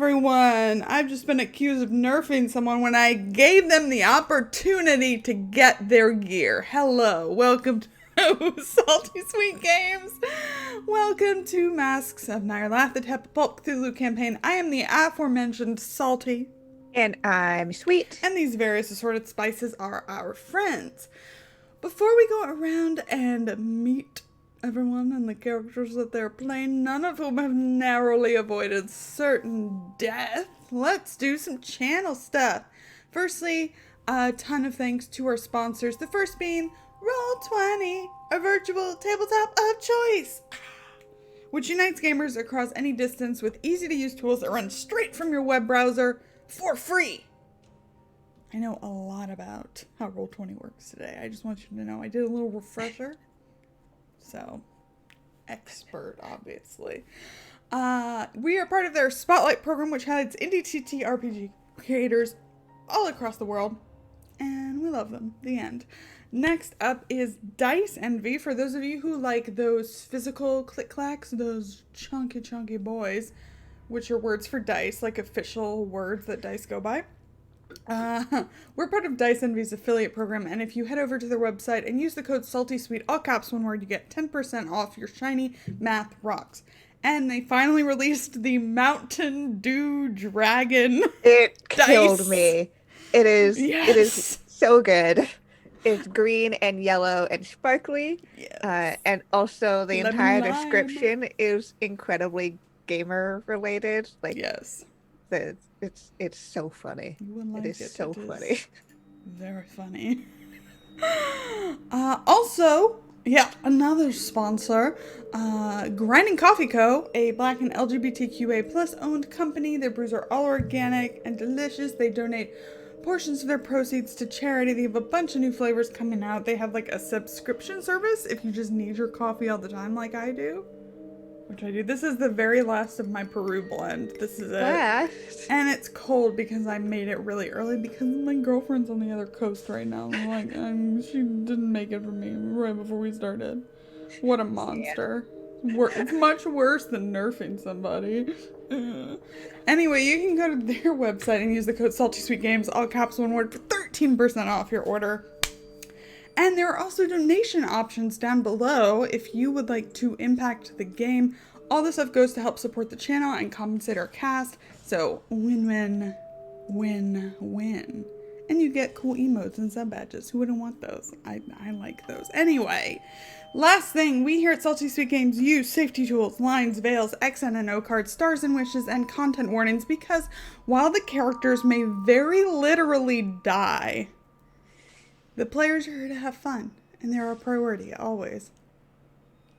everyone. I've just been accused of nerfing someone when I gave them the opportunity to get their gear. Hello, welcome to Salty Sweet Games. Welcome to Masks of Nyarlathotep Bulk Cthulhu campaign. I am the aforementioned Salty. And I'm Sweet. And these various assorted spices are our friends. Before we go around and meet everyone and the characters that they're playing, none of whom have narrowly avoided certain death, let's do some channel stuff. Firstly, a ton of thanks to our sponsors. The first being Roll20, a virtual tabletop of choice, which unites gamers across any distance with easy-to-use tools that run straight from your web browser for free. I know a lot about how Roll20 works today. I just want you to know I did a little refresher. So, expert, obviously. We are part of their Spotlight program, which highlights indie TTRPG creators all across the world. And we love them. The end. Next up is Dice Envy. For those of you who like those physical click-clacks, those chunky boys, which are words for dice, like official words that dice go by. We're part of Dice Envy's affiliate program, and if you head over to their website and use the code SALTYSWEET, all caps one word, you get 10% off your shiny math rocks. And they finally released the Mountain Dew Dragon. It dice. Killed me. It is so good. It's green and yellow and sparkly. Yes. And also the entire lime. description is incredibly gamer related. Like, yes. It's so funny. Like it is so funny. Very funny. Also, another sponsor, Grinding Coffee Co., a Black and LGBTQA plus owned company. Their brews are all organic and delicious. They donate portions of their proceeds to charity. They have a bunch of new flavors coming out. They have like a subscription service if you just need your coffee all the time like I do. Which I do. This is the very last of my Peru blend. This is it. And it's cold because I made it really early because my girlfriend's on the other coast right now. Like, she didn't make it for me right before we started. What a monster. It's much worse than nerfing somebody. Anyway, you can go to their website and use the code SALTYSWEETGAMES, all caps one word, for 13% off your order. And there are also donation options down below if you would like to impact the game. All this stuff goes to help support the channel and compensate our cast. So win-win, win-win. And you get cool emotes and sub badges. Who wouldn't want those? I like those. Anyway, last thing, we here at Salty Sweet Games use safety tools, lines, veils, XN and O cards, stars and wishes, and content warnings because while the characters may very literally die, the players are here to have fun, and they're our priority, always.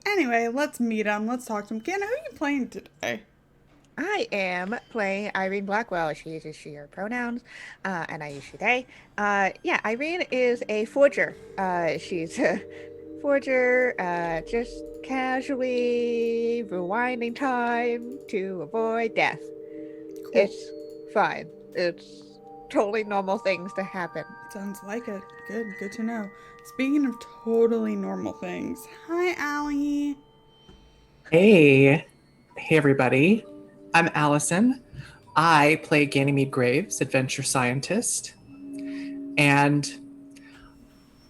Anyway, let's meet them. Let's talk to them. Kienna, who are you playing today? I am playing Irene Blackwell. She uses she, her pronouns, and I use she, they. Irene is a forger. She's a forger, just casually rewinding time to avoid death. Cool. It's fine. It's totally normal things to happen. Sounds like it. Good to know. Speaking of totally normal things, hi, Allie. Hey everybody. I'm Allison. I play Ganymede Graves, adventure scientist. And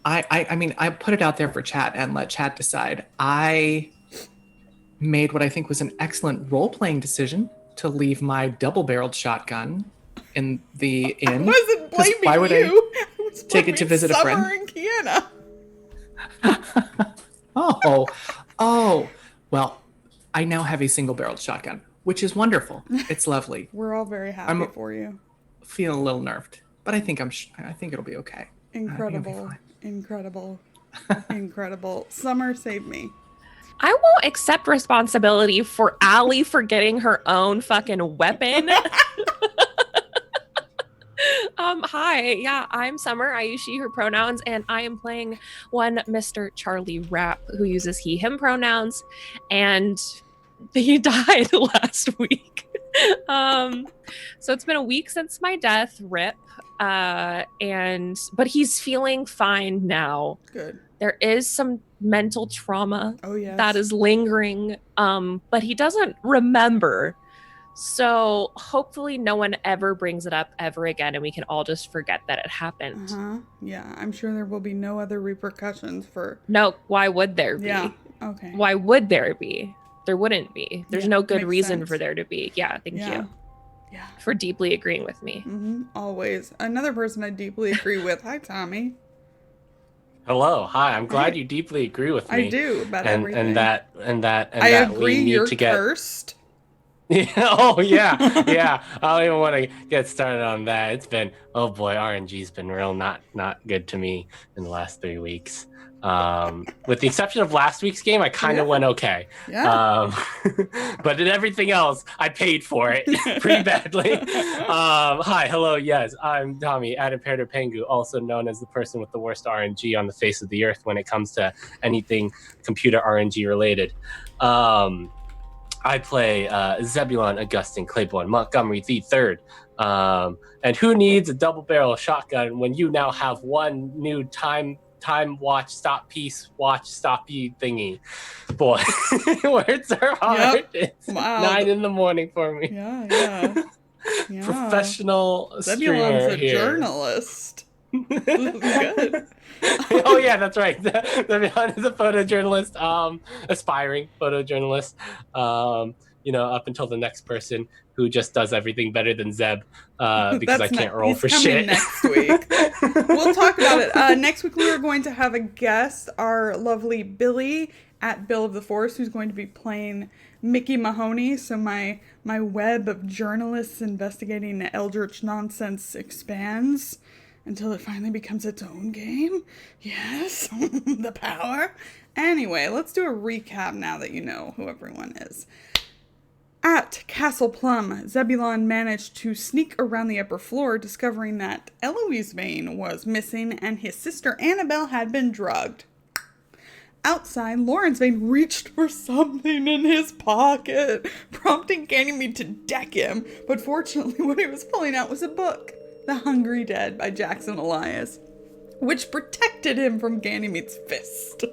I put it out there for chat and let chat decide. I made what I think was an excellent role-playing decision to leave my double-barreled shotgun in the inn. I wasn't blaming why would you. I take it to visit Summer a friend? and Kienna. Oh. Well, I now have a single-barreled shotgun, which is wonderful. It's lovely. We're all very happy for you. Feeling a little nerfed, but I think it'll be okay. Incredible. Summer, save me. I won't accept responsibility for Allie forgetting her own fucking weapon. Hi. Yeah, I'm Summer. I use she, her pronouns, and I am playing one Mr. Charlie Rapp who uses he, him pronouns, and he died last week. So it's been a week since my death, rip. But he's feeling fine now. Good. There is some mental trauma that is lingering, but he doesn't remember. So hopefully no one ever brings it up ever again and we can all just forget that it happened. Yeah, I'm sure there will be no other repercussions for... No, why would there be? Yeah, okay. Why would there be? There wouldn't be. There's Yeah, no good makes reason sense. for there to be. Yeah, thank Yeah. you Yeah. for deeply agreeing with me. Always. Another person I deeply agree with. Hi, Tommy. Hello, hi. I'm glad Hi. you deeply agree with me. I do about and everything. and that I that agree we need you're to get. cursed. Oh yeah, yeah. I don't even want to get started on that. It's been, oh boy, RNG's been real not good to me in the last 3 weeks. With the exception of last week's game, I kind of went okay. Yeah. But in everything else, I paid for it pretty badly. Hi, hello, yes, I'm Tommy, Adipater Pengu, also known as the person with the worst RNG on the face of the earth when it comes to anything computer RNG related. I play Zebulon Augustine Claiborne Montgomery III. And who needs a double barrel shotgun when you now have one new time watch stop piece watch stoppy thingy? Boy, words are hard. Yep. It's Wow. 9 a.m. for me. Yeah. Professional Zebulon's streamer a here. journalist. This is good. Oh yeah, that's right. Zebulon is a photojournalist, aspiring photojournalist. Up until the next person who just does everything better than Zeb, because I can't roll for shit. Next week. We'll talk about it. Next week we are going to have a guest, our lovely Billy at Bill of the Force, who's going to be playing Mickey Mahoney. So my web of journalists investigating eldritch nonsense expands until it finally becomes its own game. Yes, the power. Anyway, let's do a recap now that you know who everyone is. At Castle Plum, Zebulon managed to sneak around the upper floor, discovering that Eloise Vane was missing and his sister Annabelle had been drugged. Outside, Lawrence Vane reached for something in his pocket, prompting Ganymede to deck him, but fortunately what he was pulling out was a book, The Hungry Dead by Jackson Elias, which protected him from Ganymede's fist.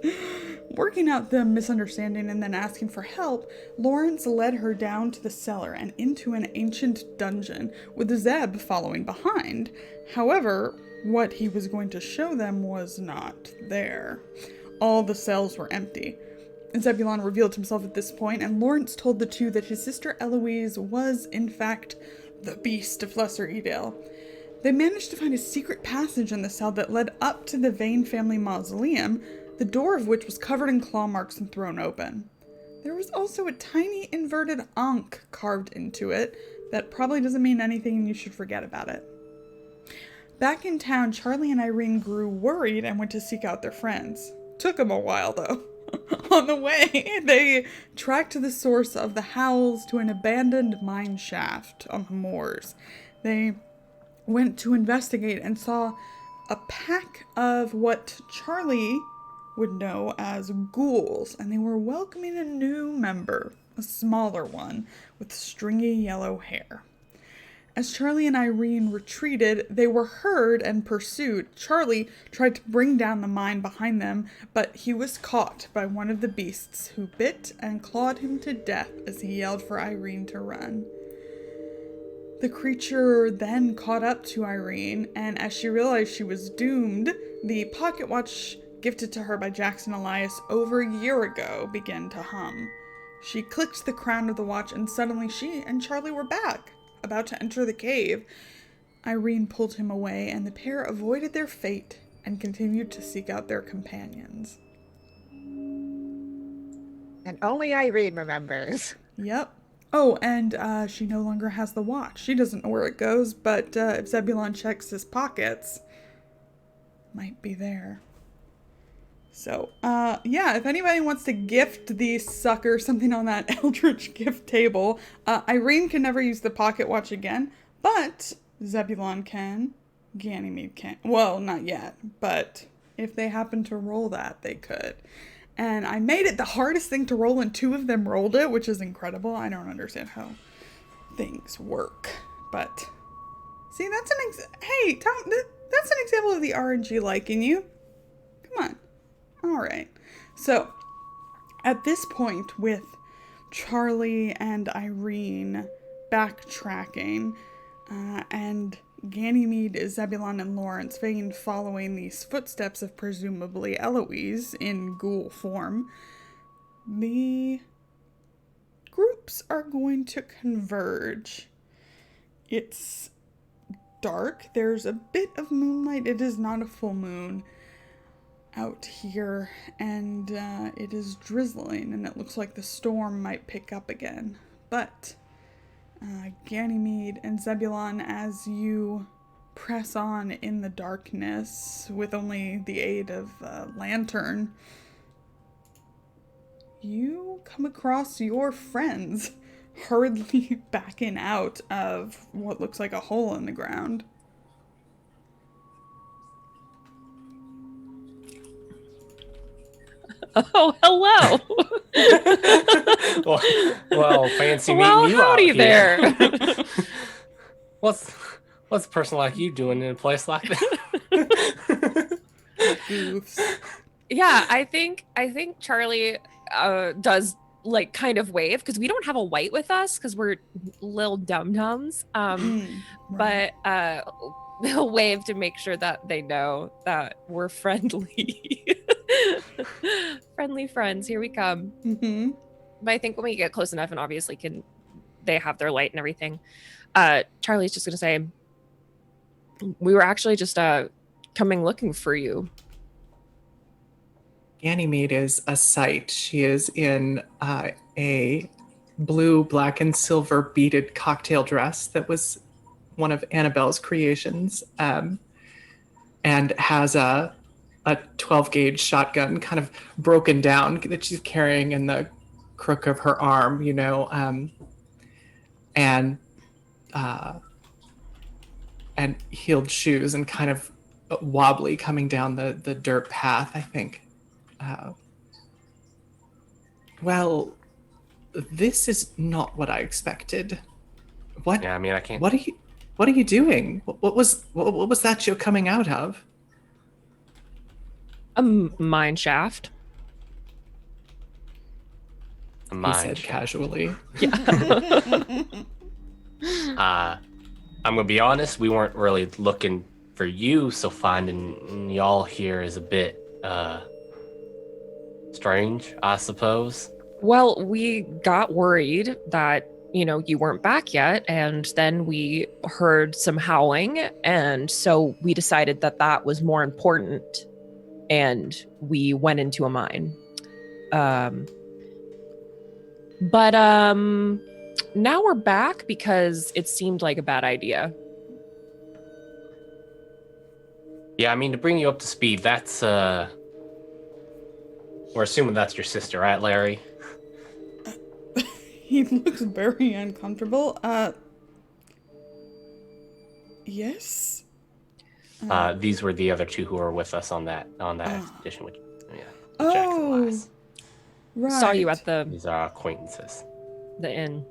Working out the misunderstanding and then asking for help, Lawrence led her down to the cellar and into an ancient dungeon, with Zeb following behind. However, what he was going to show them was not there. All the cells were empty. Zebulon revealed himself at this point, and Lawrence told the two that his sister Eloise was, in fact, the Beast of Lesser Edale. They managed to find a secret passage in the cell that led up to the Vane family mausoleum, the door of which was covered in claw marks and thrown open. There was also a tiny inverted ankh carved into it that probably doesn't mean anything and you should forget about it. Back in town, Charlie and Irene grew worried and went to seek out their friends. Took them a while, though. On the way, they tracked the source of the howls to an abandoned mine shaft on the moors. They went to investigate and saw a pack of what Charlie would know as ghouls, and they were welcoming a new member, a smaller one with stringy yellow hair. As Charlie and Irene retreated, they were heard and pursued. Charlie tried to bring down the mine behind them, but he was caught by one of the beasts, who bit and clawed him to death as he yelled for Irene to run. The creature then caught up to Irene, and as she realized she was doomed, the pocket watch gifted to her by Jackson Elias over a year ago began to hum. She clicked the crown of the watch, and suddenly she and Charlie were back, about to enter the cave. Irene pulled him away, and the pair avoided their fate and continued to seek out their companions. And only Irene remembers. Yep. Oh, and she no longer has the watch. She doesn't know where it goes, but if Zebulon checks his pockets, might be there. So, yeah, if anybody wants to gift the sucker something on that Eldritch gift table, Irene can never use the pocket watch again, but Zebulon can, Ganymede can. Well, not yet, but if they happen to roll that, they could. And I made it the hardest thing to roll, and 2 of them rolled it, which is incredible. I don't understand how things work, but see, that's hey, Tom, that's an example of the RNG liking you. Come on. All right. So at this point, with Charlie and Irene backtracking, and Ganymede, Zebulon, and Lawrence Vane following these footsteps of presumably Eloise in ghoul form. The groups are going to converge. It's dark. There's a bit of moonlight. It is not a full moon out here, and it is drizzling, and it looks like the storm might pick up again. But Ganymede and Zebulon, as you press on in the darkness with only the aid of a lantern, you come across your friends hurriedly backing out of what looks like a hole in the ground. Oh, hello. well, fancy Well, meeting you out howdy here. there. What's a person like you doing in a place like that? Goofs. Yeah, I think Charlie does like kind of wave, because we don't have a white with us because we're little dum-dums. Right. But they'll wave to make sure that they know that we're friendly. Friendly friends, here we come. Mm-hmm. But I think when we get close enough, and obviously they have their light and everything, Charlie's just gonna say, we were actually just coming looking for you. Ganymede is a sight. She is in a blue, black, and silver beaded cocktail dress that was one of Annabelle's creations, and has a 12-gauge shotgun kind of broken down that she's carrying in the crook of her arm, and heeled shoes and kind of wobbly coming down the dirt path, I think. Well, this is not what I expected. What? Yeah, I mean, I can't. What are you doing? What was that you're coming out of? A mine shaft. He said casually. Yeah. I'm gonna be honest. We weren't really looking for you, so finding y'all here is a bit strange, I suppose. Well, we got worried that, you weren't back yet, and then we heard some howling, and so we decided that was more important, and we went into a mine. But now we're back because it seemed like a bad idea. Yeah, I mean, to bring you up to speed, that's we're assuming that's your sister, right, Larry? He looks very uncomfortable. Yes. These were the other two who were with us on that expedition. Which, yeah. Oh, right. Saw you at These are our acquaintances. the inn.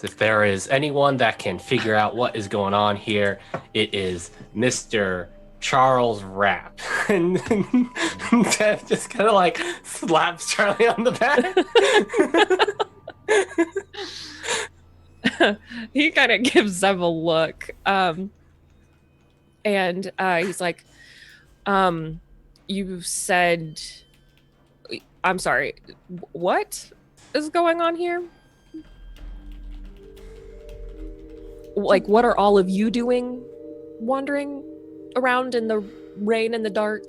If there is anyone that can figure out what is going on here, it is Mr. Charles Rapp. And Dev just kind of like slaps Charlie on the back. He kind of gives them a look. And he's like, you said, I'm sorry, what is going on here? Like, what are all of you doing wandering around in the rain and the dark?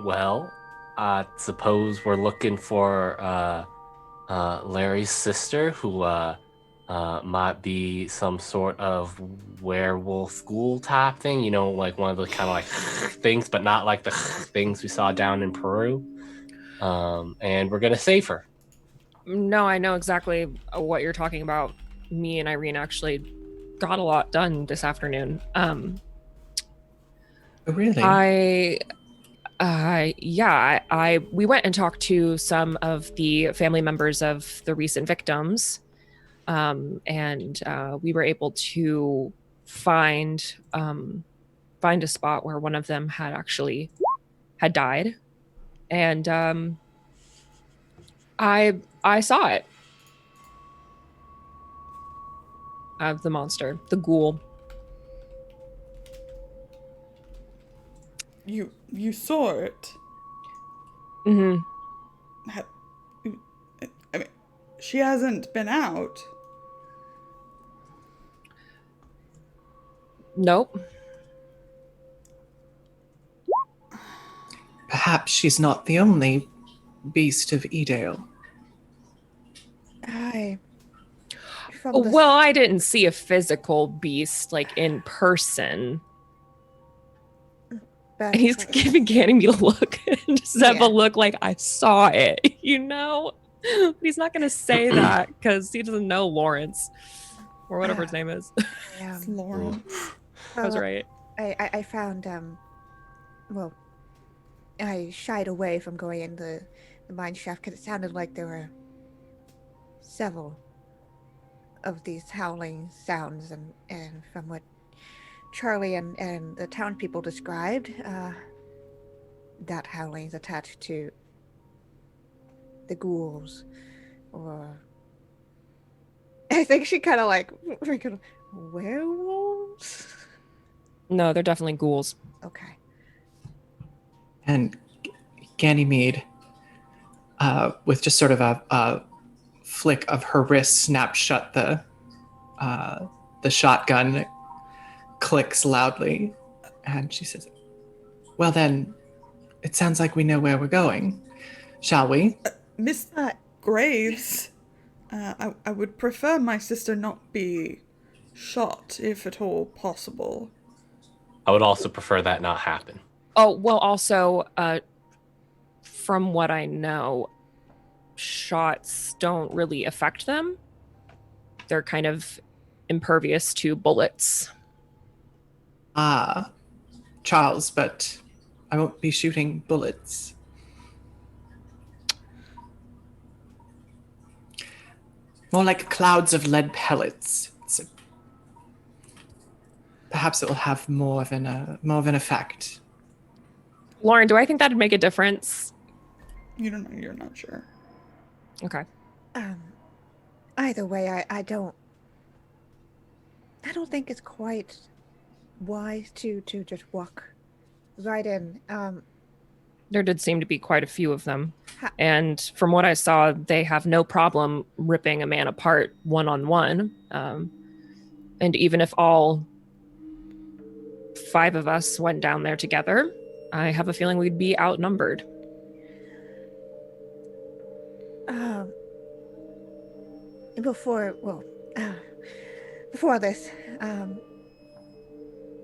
Well, I suppose we're looking for Larry's sister, who might be some sort of werewolf ghoul type thing, like one of those kind of like things, but not like the things we saw down in Peru. And we're gonna save her. No, I know exactly what you're talking about. Me and Irene actually got a lot done this afternoon. Really? We went and talked to some of the family members of the recent victims, and we were able to find a spot where one of them had died. And I saw it. The monster, the ghoul. You saw it. Mm-hmm. I mean, she hasn't been out. Nope. Perhaps she's not the only beast of Edale. Well, I didn't see a physical beast like in person. And he's giving me a look and just have a look like I saw it, you know? But he's not going to say that because he doesn't know Lawrence or whatever his name is. It's Lawrence. I was right. I found, well, I shied away from going in the mine shaft because it sounded like there were several of these howling sounds, and from what Charlie and the town people described, that howling is attached to the ghouls, or I think she kind of like werewolves. No, they're definitely ghouls. Okay. And Ganymede, with just sort of a flick of her wrist, snaps shut the shotgun, clicks loudly, and she says, "Well then, it sounds like we know where we're going. Shall we?" Miss Graves, I would prefer my sister not be shot, if at all possible. I would also prefer that not happen. Oh, well, also, from what I know, shots don't really affect them. They're kind of impervious to bullets. Ah, Charles, but I won't be shooting bullets. More like clouds of lead pellets. Perhaps it will have more of an effect. Lauren, do I think that'd make a difference? You don't know. You're not sure. Okay. Either way, I don't think it's quite wise to just walk right in. There did seem to be quite a few of them. And from what I saw, they have no problem ripping a man apart one-on-one. And even if all 5 of us went down there together, I have a feeling we'd be outnumbered. Before this,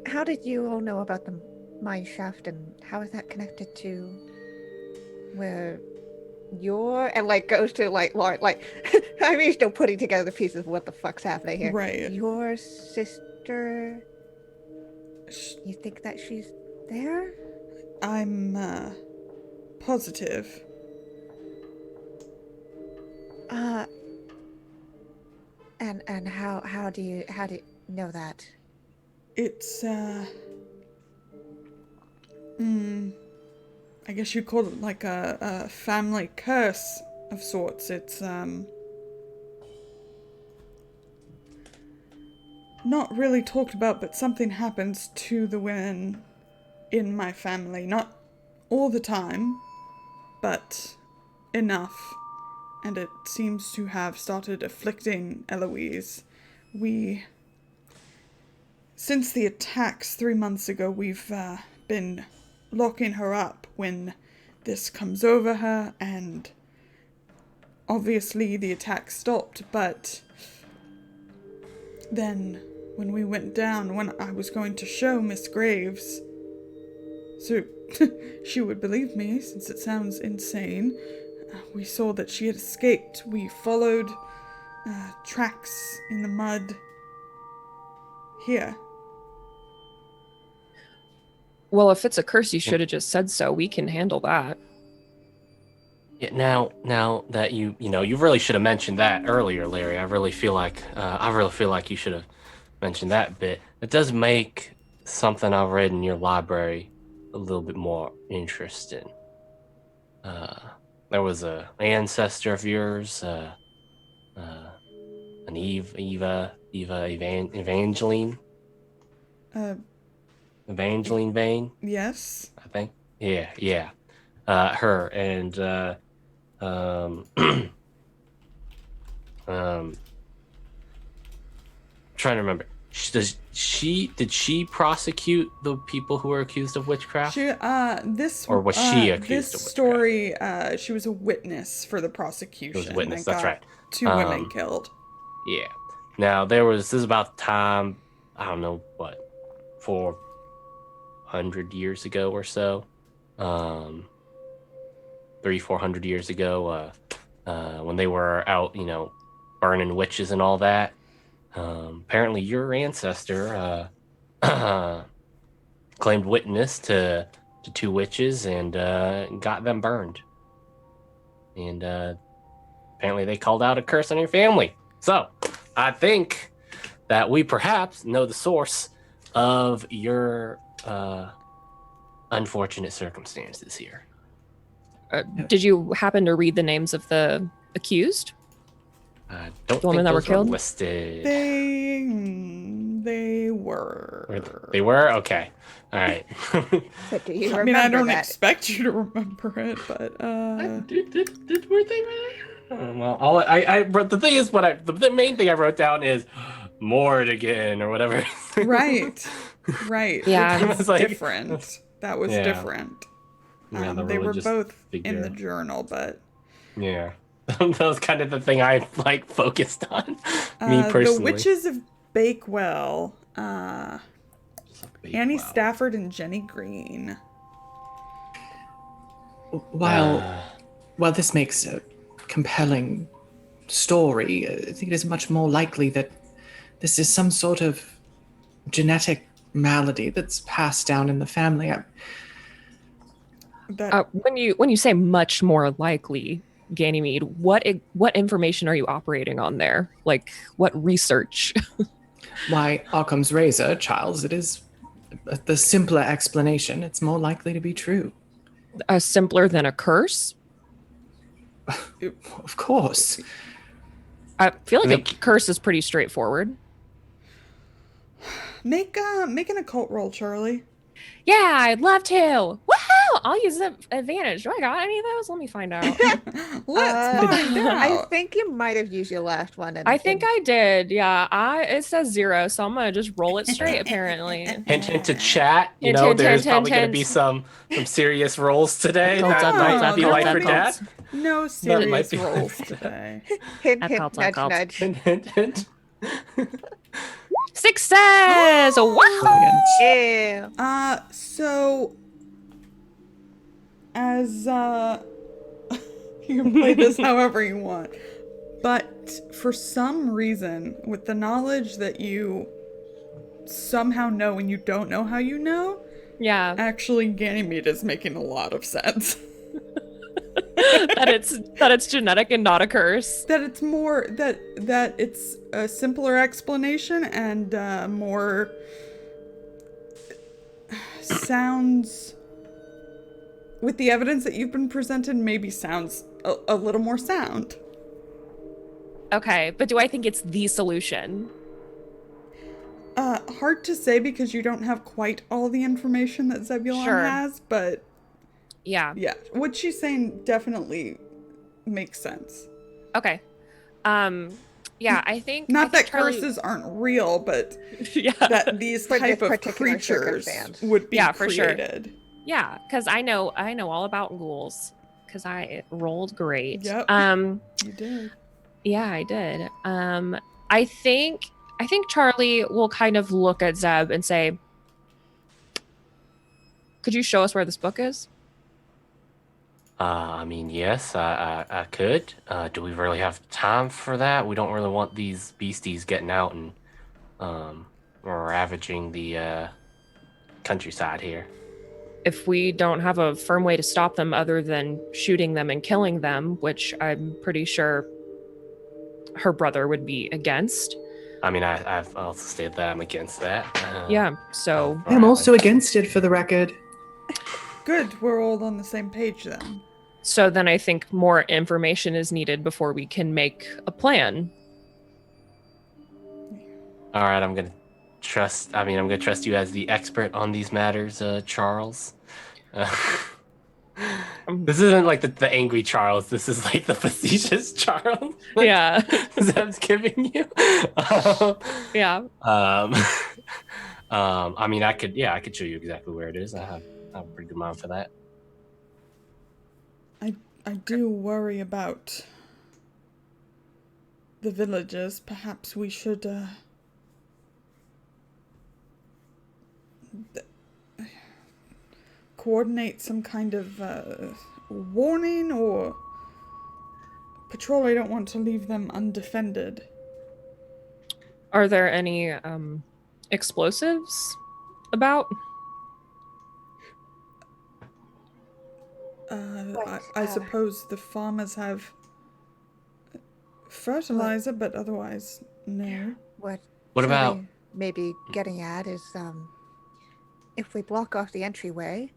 how did you all know about the mine shaft, and how is that connected to where you're, and like goes to like Lauren, like I mean, still putting together the pieces of what the fuck's happening here. Right. Your sister, you think that she's there? I'm positive. And how do you know that? It's I guess you'd call it like a family curse of sorts. It's not really talked about, but something happens to the women in my family. Not all the time, but enough. And it seems to have started afflicting Eloise. Since the attacks 3 months ago, we've been locking her up when this comes over her, and obviously the attack stopped, but then when we went down, when I was going to show Miss Graves, so she would believe me, since it sounds insane, we saw that she had escaped. We followed tracks in the mud here. Well, if it's a curse, you should have just said so. We can handle that. Yeah, now that you really should have mentioned that earlier, Larry. I really feel like you should have mentioned that bit. It does make something I've read in your library a little bit more interesting. there was a ancestor of yours, an Evangeline Vane, Yes. I think. Yeah. Her and um, trying to remember. Did she prosecute the people who were accused of witchcraft? Or was she accused this of witchcraft? story, she was a witness for the prosecution. She was a witness, and that's got right. 2 women killed. Yeah. Now this is about the time, I don't know what, 400 years ago or so, 300-400 years ago, when they were out, burning witches and all that. Apparently your ancestor claimed witness to 2 witches and got them burned. And apparently they called out a curse on your family. So I think that we perhaps know the source of your unfortunate circumstances here. Did you happen to read the names of the accused? I don't The women think that were those killed? listed. They were. They were? Okay. All right. So do you I mean, I remember don't that? expect you to remember it, but Were they really? Well, but the thing is, the main thing I wrote down is Mordigan or whatever. right. Yeah. It was It's like- different. That was Yeah. different. Yeah, the They were religious both figure. in the journal, but Yeah. That was kind of the thing I focused on. Me the personally. Witches of Bakewell, Annie Stafford and Jenny Green. While this makes a compelling story, I think it is much more likely that this is some sort of genetic malady that's passed down in the family. When you say much more likely, Ganymede, what information are you operating on there? Like, what research? Why, Occam's razor, Charles, it is the simpler explanation. It's more likely to be true. Simpler than a curse? Of course. I feel like I a think- curse is pretty straightforward. Make an occult roll, Charlie. Yeah, I'd love to. Woohoo! I'll use the advantage. Do I got any of those? Let me find out. Let's find I out. think you might have used your last one. I think I did. Yeah, it says 0, so I'm gonna just roll it straight. Apparently. Hint to chat. Hint, There's hint, probably going to hint. be some serious rolls today. Cults, That cults, might be cults, life or cults. death. No might serious be- rolls today. Hint, Occult, nudge, occult. nudge. Hint. Success! Wow! Yeah. So as you can play this however you want, but for some reason, with the knowledge that you somehow know and you don't know how you know, Yeah, actually Ganymede is making a lot of sense. that it's genetic and not a curse. That it's more that it's a simpler explanation and more sounds with the evidence that you've been presented, maybe sounds a little more sound. Okay, but do I think it's the solution? Hard to say because you don't have quite all the information that Zebulon Sure. has, but Yeah. yeah, what she's saying definitely makes sense. Okay. Yeah, I think Not that Charlie- curses aren't real, but Yeah. that these For type this of particular creatures circumstance. would be Yeah, for sure. created. Yeah, because I know all about ghouls because I rolled great. Yep. You did. Yeah, I did. I think Charlie will kind of look at Zeb and say, "Could you show us where this book is?" I mean, yes, I could. Do we really have time for that? We don't really want these beasties getting out and ravaging the countryside here. If we don't have a firm way to stop them other than shooting them and killing them, which I'm pretty sure her brother would be against. I mean, I've also stated that I'm against that. Yeah, so I'm also against it, for the record. Good, we're all on the same page then. So then I think more information is needed before we can make a plan. All right, I'm gonna trust you as the expert on these matters, Charles. This isn't like the angry Charles. This is like the facetious Charles. Yeah. Zeb's giving you. Yeah. I mean, I could show you exactly where it is. I have a pretty good mind for that. I do worry about the villagers. Perhaps we should coordinate some kind of warning or patrol. I don't want to leave them undefended. Are there any explosives about? I suppose the farmers have fertilizer, but otherwise, no. What about Charlie may be getting at is if we block off the entryway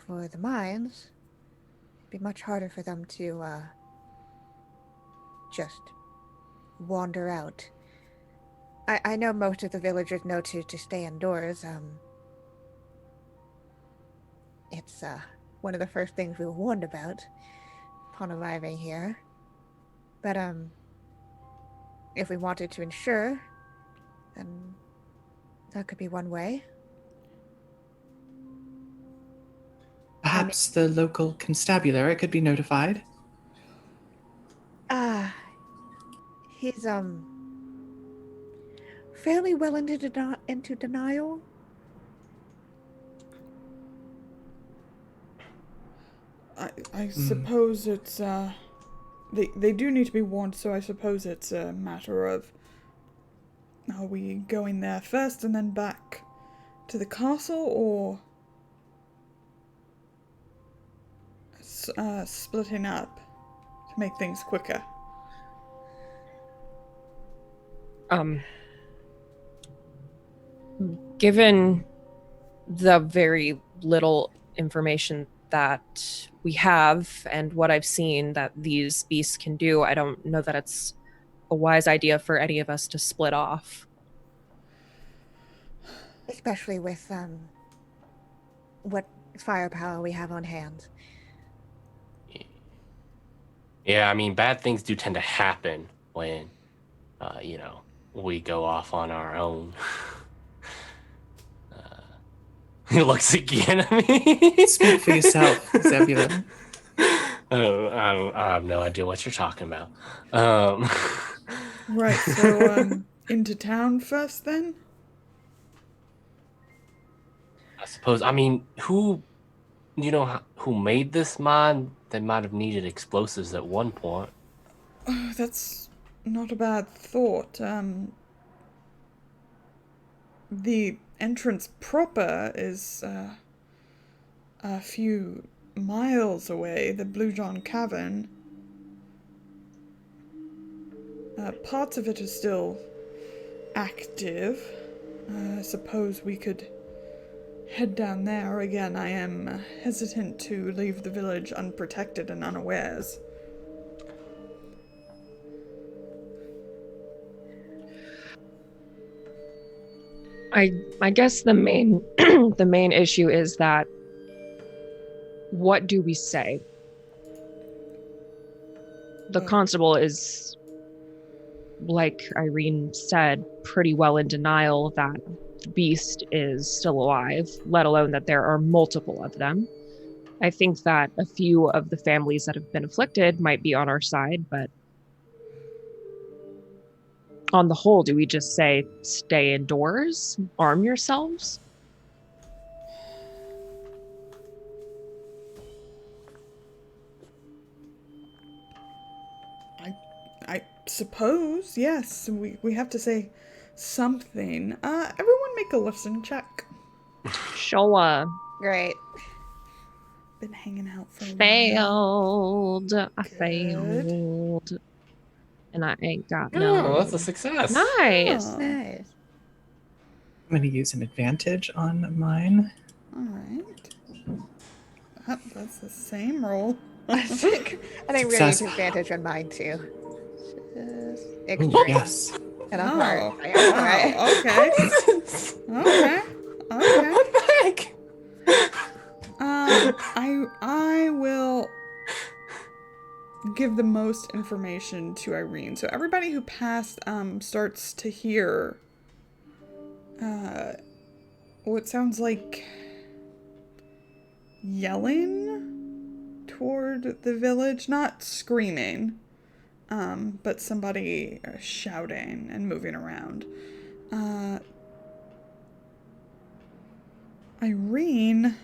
for the mines, it'd be much harder for them to just wander out. I know most of the villagers know to stay indoors. It's one of the first things we were warned about upon arriving here. But if we wanted to ensure, then that could be one way. Perhaps the local constabulary could be notified. He's fairly well into denial. I suppose it's they do need to be warned, so I suppose it's a matter of, are we going there first and then back to the castle, or splitting up to make things quicker? Given the very little information that we have and what I've seen that these beasts can do, I don't know that it's a wise idea for any of us to split off. Especially with what firepower we have on hand. Yeah, I mean, bad things do tend to happen when, we go off on our own. He looks again at me. Speak for yourself, Zebulon. I have no idea what you're talking about. Right, so into town first then? I suppose. I mean, who made this mine? They might have needed explosives at one point. Oh, that's not a bad thought. The entrance proper is a few miles away, the Blue John Cavern. Parts of it are still active. I suppose we could head down there. Again, I am hesitant to leave the village unprotected and unawares. I guess the main the main issue is that what do we say? The constable is, like Irene said, pretty well in denial that the beast is still alive, let alone that there are multiple of them. I think that a few of the families that have been afflicted might be on our side, but on the whole, do we just say stay indoors, arm yourselves? I suppose, yes. We have to say something. Everyone make a listen check. Sure. Great. Been hanging out for a while. Failed. I Good. failed. And I ain't got Oh, no. that's a success. Nice. Oh. Nice. I'm going to use an advantage on mine. Alright. That's the same roll. I think really Success. advantage on mine too. Just Ooh, extreme. Yes. And a Oh, heart. Okay. wow. Okay. Okay. Okay. What the heck? I will give the most information to Irene. So everybody who passed starts to hear what sounds like yelling toward the village, not screaming, but somebody shouting and moving around. Irene,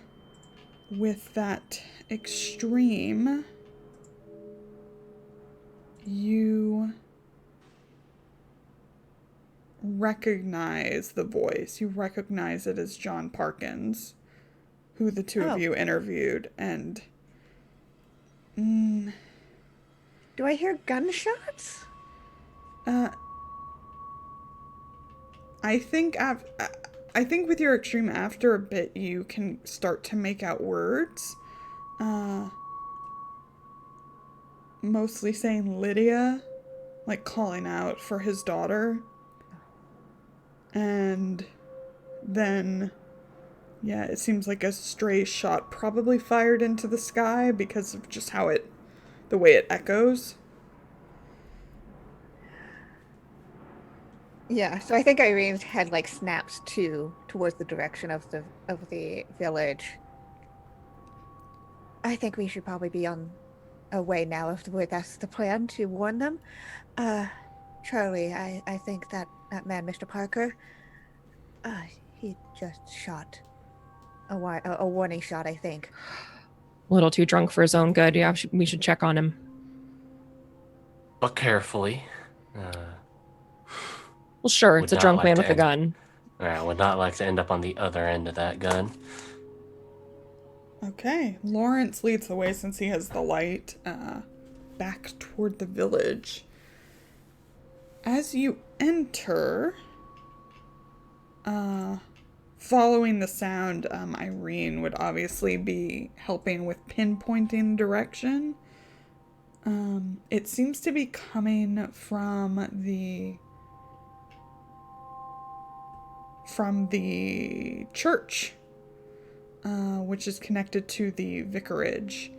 with that extreme, you recognize the voice. You recognize it as John Parkins, who the two of you interviewed, and Do I hear gunshots? I think with your extreme, after a bit, you can start to make out words. Mostly saying Lydia, like calling out for his daughter. And then, yeah, it seems like a stray shot probably fired into the sky because of just the way it echoes. Yeah, so I think Irene's head like snaps towards the direction of the village. I think we should probably be on our way now if that's the plan, to warn them. Charlie, I think that man, Mr. Parker, he just shot a warning shot, I think. A little too drunk for his own good. Yeah, we should check on him. But carefully. Well, sure, it's a drunk man with a end- gun. I would not like to end up on the other end of that gun. Okay, Lawrence leads the way since he has the light back toward the village. As you enter, following the sound, Irene would obviously be helping with pinpointing direction. It seems to be coming from the church, which is connected to the vicarage,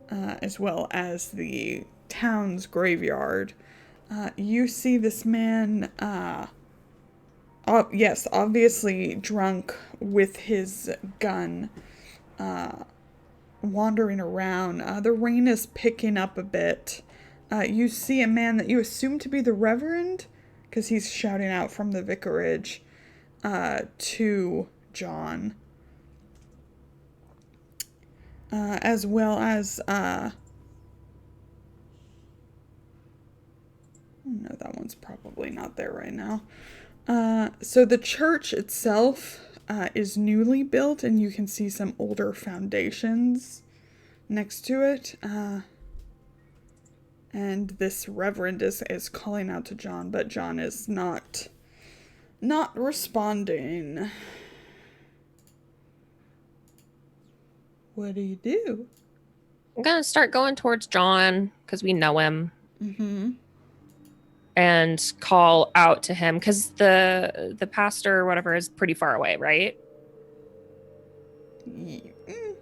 as well as the town's graveyard. You see this man, yes, obviously drunk with his gun, wandering around. The rain is picking up a bit. You see a man that you assume to be the Reverend, because he's shouting out from the vicarage to John. As well as, no, that one's probably not there right now. So the church itself is newly built, and you can see some older foundations next to it. And this reverend is calling out to John, but John is not responding. What do you do? I'm gonna start going towards John because we know him. Mm-hmm. And call out to him because the pastor or whatever is pretty far away, right?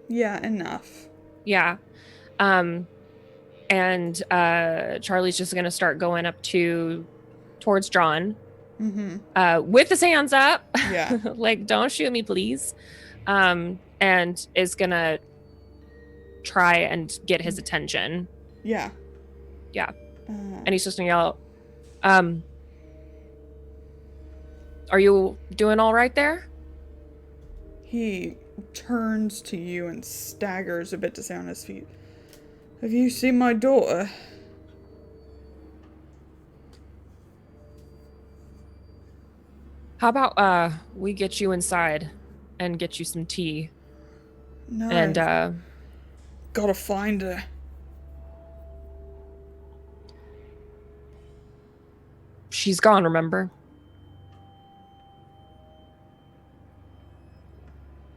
Yeah, enough. Yeah. And Charlie's just gonna start going up towards John. Mm-hmm. With his hands up. Yeah. Like, don't shoot me, please. And is gonna try and get his attention. Yeah. Yeah. And he's just gonna yell out, are you doing all right there? He turns to you and staggers a bit to stay on his feet. Have you seen my daughter? How about we get you inside and get you some tea? No. And gotta find her. she's gone, remember?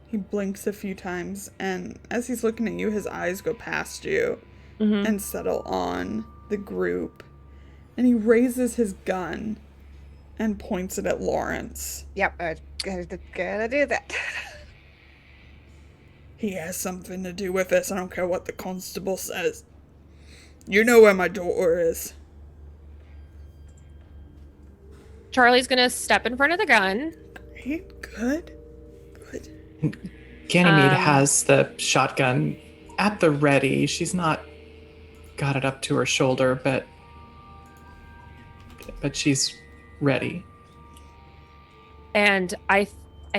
He blinks a few times, and as he's looking at you, his eyes go past you Mm-hmm. and settle on the group. And he raises his gun and points it at Lawrence. Yep, gonna do that. He has something to do with this. I don't care what the constable says. You know where my daughter is. Charlie's gonna step in front of the gun. Great, good. Ganymede has the shotgun at the ready. She's not got it up to her shoulder, but she's ready. And I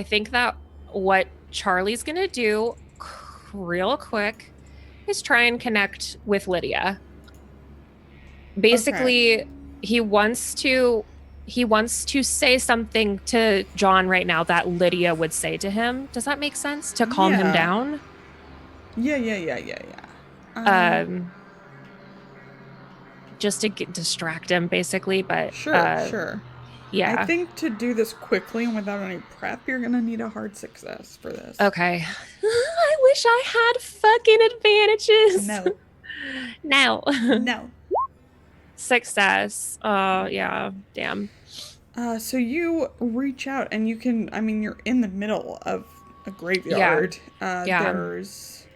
think that what Charlie's gonna do real quick is try and connect with Lydia. Basically, he wants to say something to John right now that Lydia would say to him. Does that make sense? To calm him down? Yeah. Just to distract him, basically. But Sure. yeah. I think to do this quickly and without any prep, you're gonna need a hard success for this. Okay. I wish I had fucking advantages. No. No. No. Success. Yeah. Damn. So you reach out and you can, you're in the middle of a graveyard. Yeah. There's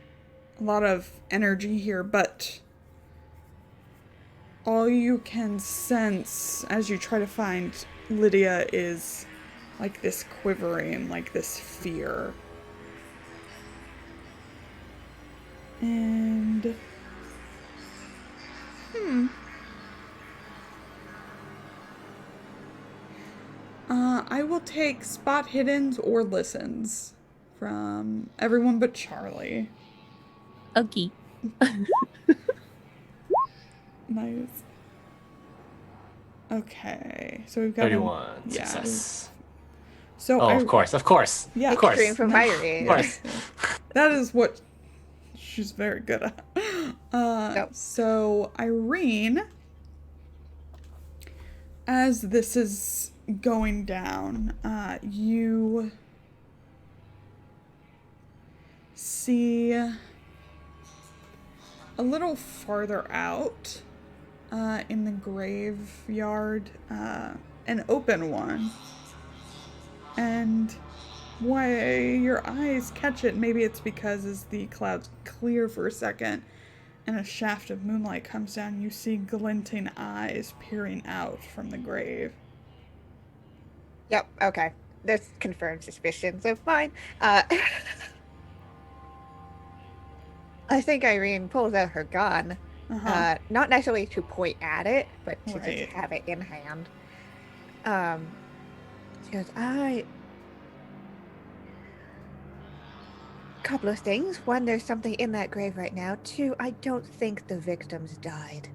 a lot of energy here, but all you can sense as you try to find Lydia is like this quivering, like this fear. And I will take spot hiddens or listens from everyone but Charlie. Okay. Nice. Okay, so we've got 31 yeah. success. So Of course. Yeah, Of course. Dream from Irene. Of course. That is what she's very good at. Yep. So Irene, as this is going down, you see a little farther out in the graveyard, an open one. And why your eyes catch it, maybe it's because as the clouds clear for a second and a shaft of moonlight comes down, you see glinting eyes peering out from the grave. Yep, okay. This confirmed suspicions of mine. I think Irene pulls out her gun. Not necessarily to point at it, but to Right. just have it in hand. She goes, couple of things. One, there's something in that grave right now. Two, I don't think the victims died.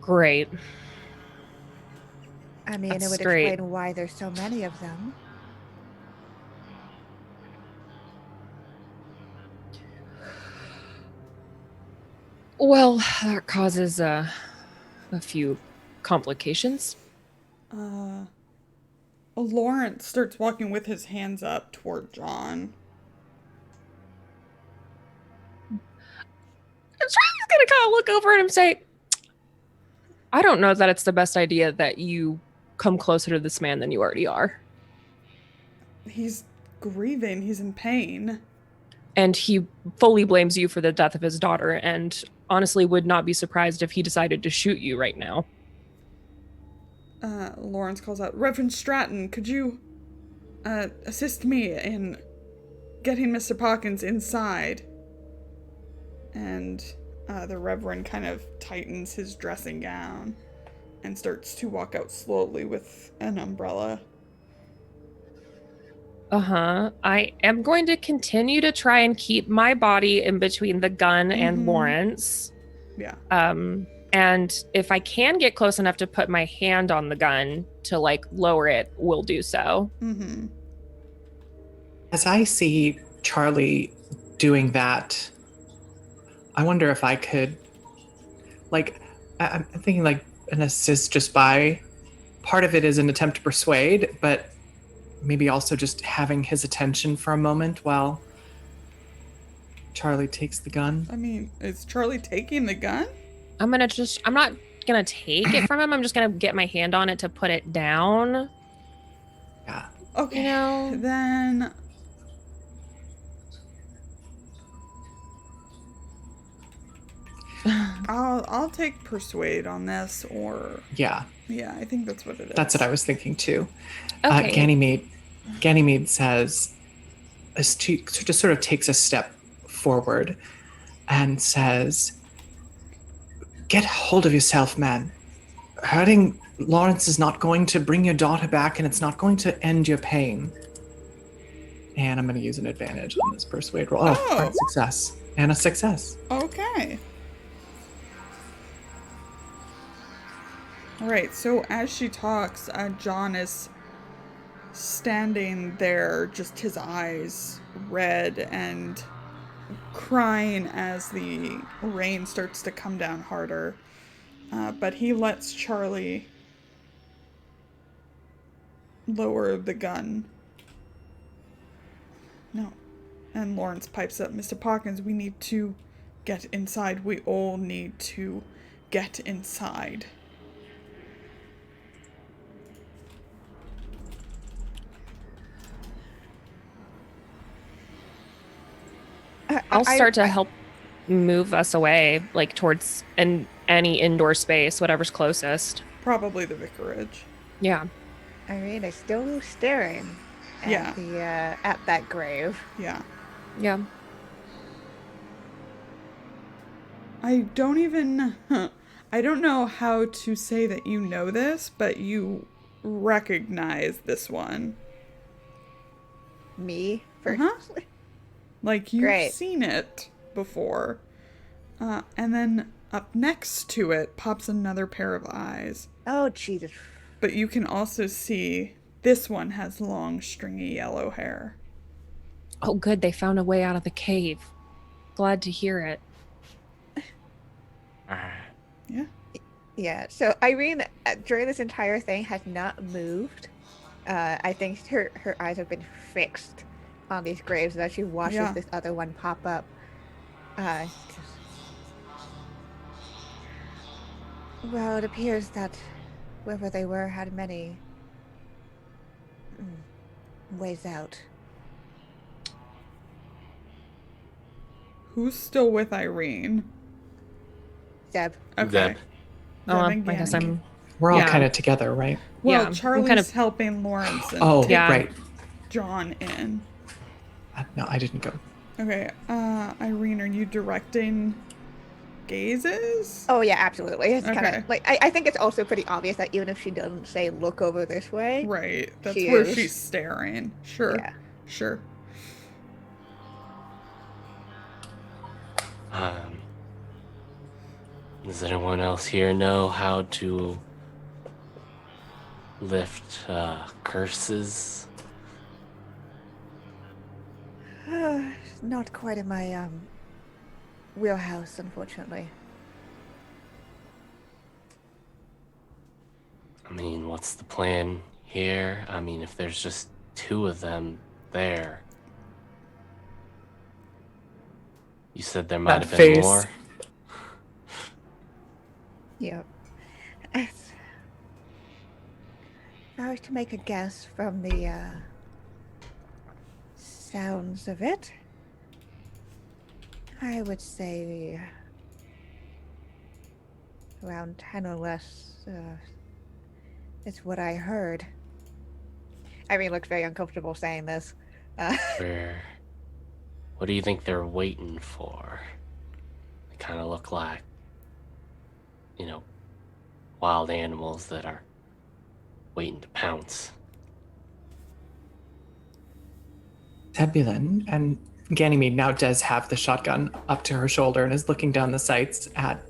Great. I mean, That's it would great. explain why there's so many of them. Well, that causes a few complications. Lawrence starts walking with his hands up toward John. Charlie's gonna kind of look over at him and say, I don't know that it's the best idea that you come closer to this man than you already are. He's grieving, he's in pain. And he fully blames you for the death of his daughter, and honestly would not be surprised if he decided to shoot you right now. Lawrence calls out, Reverend Stratton, could you assist me in getting Mr. Parkins inside? And the Reverend kind of tightens his dressing gown and starts to walk out slowly with an umbrella. I am going to continue to try and keep my body in between the gun and Lawrence. Yeah. And if I can get close enough to put my hand on the gun to like lower it, we'll do so. Mm-hmm. As I see Charlie doing that, I wonder if I could, like, I'm thinking like an assist just by part of it is an attempt to persuade, but maybe also just having his attention for a moment while Charlie takes the gun. I mean, is Charlie taking the gun? I'm not gonna take it from him. I'm just gonna get my hand on it to put it down. Yeah. Okay. You know? Then I'll take persuade on this, or Yeah. I think that's what it is. That's what I was thinking too. Okay. Ganymede says, just sort of takes a step forward and says, "Get hold of yourself, man. Hurting Lawrence is not going to bring your daughter back, and it's not going to end your pain." And I'm going to use an advantage on this persuade roll. Oh. Success. And a success. Okay. All right, so as she talks, John is standing there, just his eyes red and crying as the rain starts to come down harder. But he lets Charlie lower the gun. No. And Lawrence pipes up, "Mr. Parkins, we need to get inside. We all need to get inside." I'll start to help move us away, like towards any indoor space, whatever's closest. Probably the vicarage. Yeah. Irene is still staring at at that grave. Yeah. Yeah. I don't know how to say that you know this, but you recognize this one. Me? Uh-huh. Like, you've Great. seen it before. And then up next to it pops another pair of eyes. Oh, Jesus. But you can also see this one has long, stringy yellow hair. Oh, good. They found a way out of the cave. Glad to hear it. Yeah. Yeah, so Irene, during this entire thing, has not moved. I think her eyes have been fixed on these graves as she watches this other one pop up. Well, it appears that whoever they were had many ways out. Who's still with Irene? Zeb. Okay. Zeb. Oh, I and guess Ganymede. We're all Yeah. kind of together, right? Well, Yeah, I'm Charlie's kind of- helping Lawrence and Oh, take Yeah. right. John in. No, I didn't go. Okay, Irene, are you directing gazes? Oh yeah, absolutely. It's kind Okay. of like I think it's also pretty obvious that even if she doesn't say look over this way, Right, that's She where is. she's staring. Sure, yeah. sure. Does anyone else here know how to lift curses? Not quite in my wheelhouse, unfortunately. I mean, what's the plan here? I mean, if there's just two of them there. You said there might That have been face. more? Yeah. If I was to make a guess from the sounds of it, I would say around 10 or less is what I heard. Irene looks very uncomfortable saying this. What do you think they're waiting for? They kind of look like, wild animals that are waiting to pounce. Zebulon and Ganymede now does have the shotgun up to her shoulder and is looking down the sights at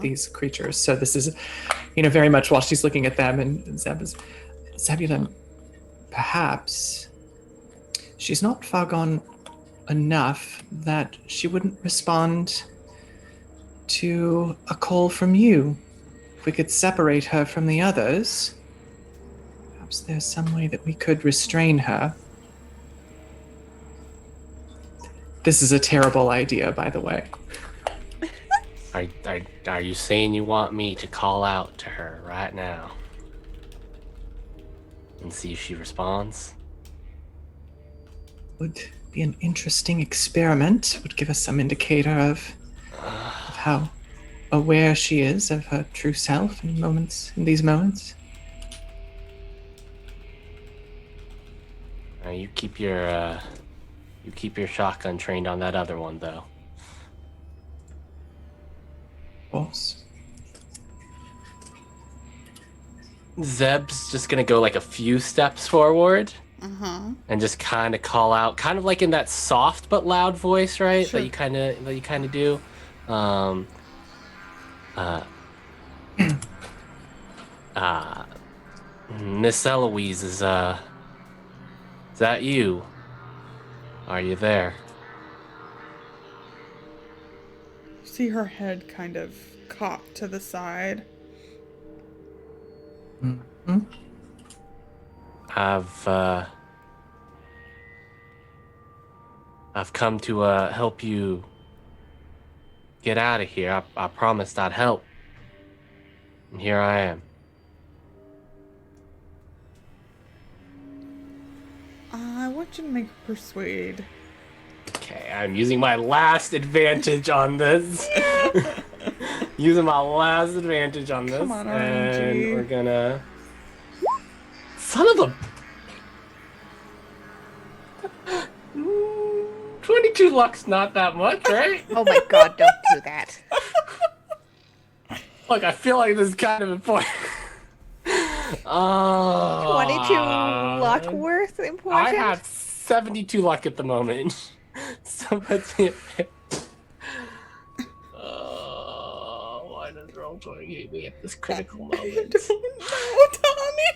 these creatures. So this is, very much while she's looking at them, and Zebulon, perhaps she's not far gone enough that she wouldn't respond to a call from you. If we could separate her from the others, Perhaps there's some way that we could restrain her. This is a terrible idea, by the way. Are you saying you want me to call out to her right now and see if she responds? Would be an interesting experiment. Would give us some indicator of how aware she is of her true self in these moments. You keep your shotgun trained on that other one, though. Of course. Zeb's just gonna go like a few steps forward Uh-huh. and just kind of call out, kind of like in that soft but loud voice, right? Sure. That you kind of do. Miss Eloise, is that you? Are you there? See her head kind of cocked to the side. Mm-hmm. I've come to help you get out of here. I promised I'd help. And here I am. I want you to make a persuade. Okay, I'm using my last advantage on this. Using my last advantage on this. Come on, and RNG. we're gonna... Son of a... 22 luck's not that much, right? Oh my god, don't do that. Look, I feel like this is kind of important. 22 luck worth important? I have 72 luck at the moment. So let's see. Why does roll-playing hate me at this critical I moment? don't know, Tommy.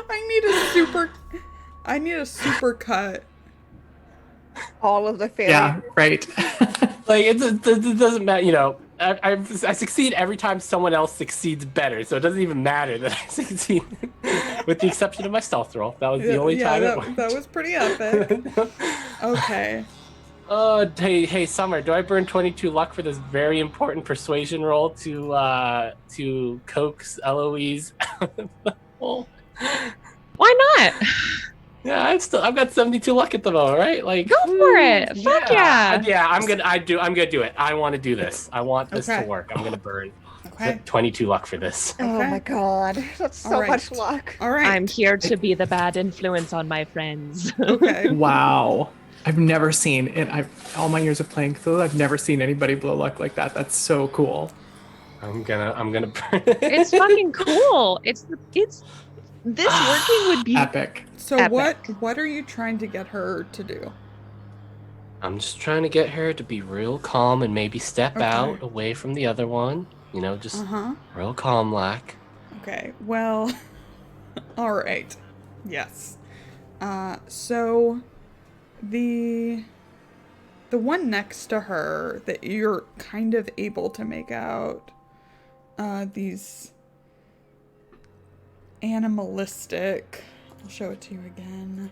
I need a super cut. All of the failure. Yeah, right. Like, it doesn't matter, you know. I succeed every time someone else succeeds better, so it doesn't even matter that I succeed. With the exception of my stealth roll. That was the only time it worked. that was pretty epic. Okay. Hey, Summer, do I burn 22 luck for this very important persuasion roll to coax Eloise out of the hole? Why not? Yeah, I've got 72 luck at the moment, right? Like, Go for it. Fuck yeah. Yeah, I'm gonna do it. I want to do this. I want this Okay. to work. I'm gonna burn Okay. 22 luck for this. Oh Okay. my god, that's so All right. much luck. All right. I'm here to be the bad influence on my friends. Okay. Wow. I've never seen it. All my years of playing Cthulhu, I've never seen anybody blow luck like that. That's so cool. I'm gonna burn. It's fucking cool. It's this working would be Epic. So Epic. what are you trying to get her to do? I'm just trying to get her to be real calm and maybe step Okay. out away from the other one. You know, just Uh-huh. real calm like. Okay. Well, all right. Yes. So the one next to her that you're kind of able to make out these animalistic, I'll show it to you again,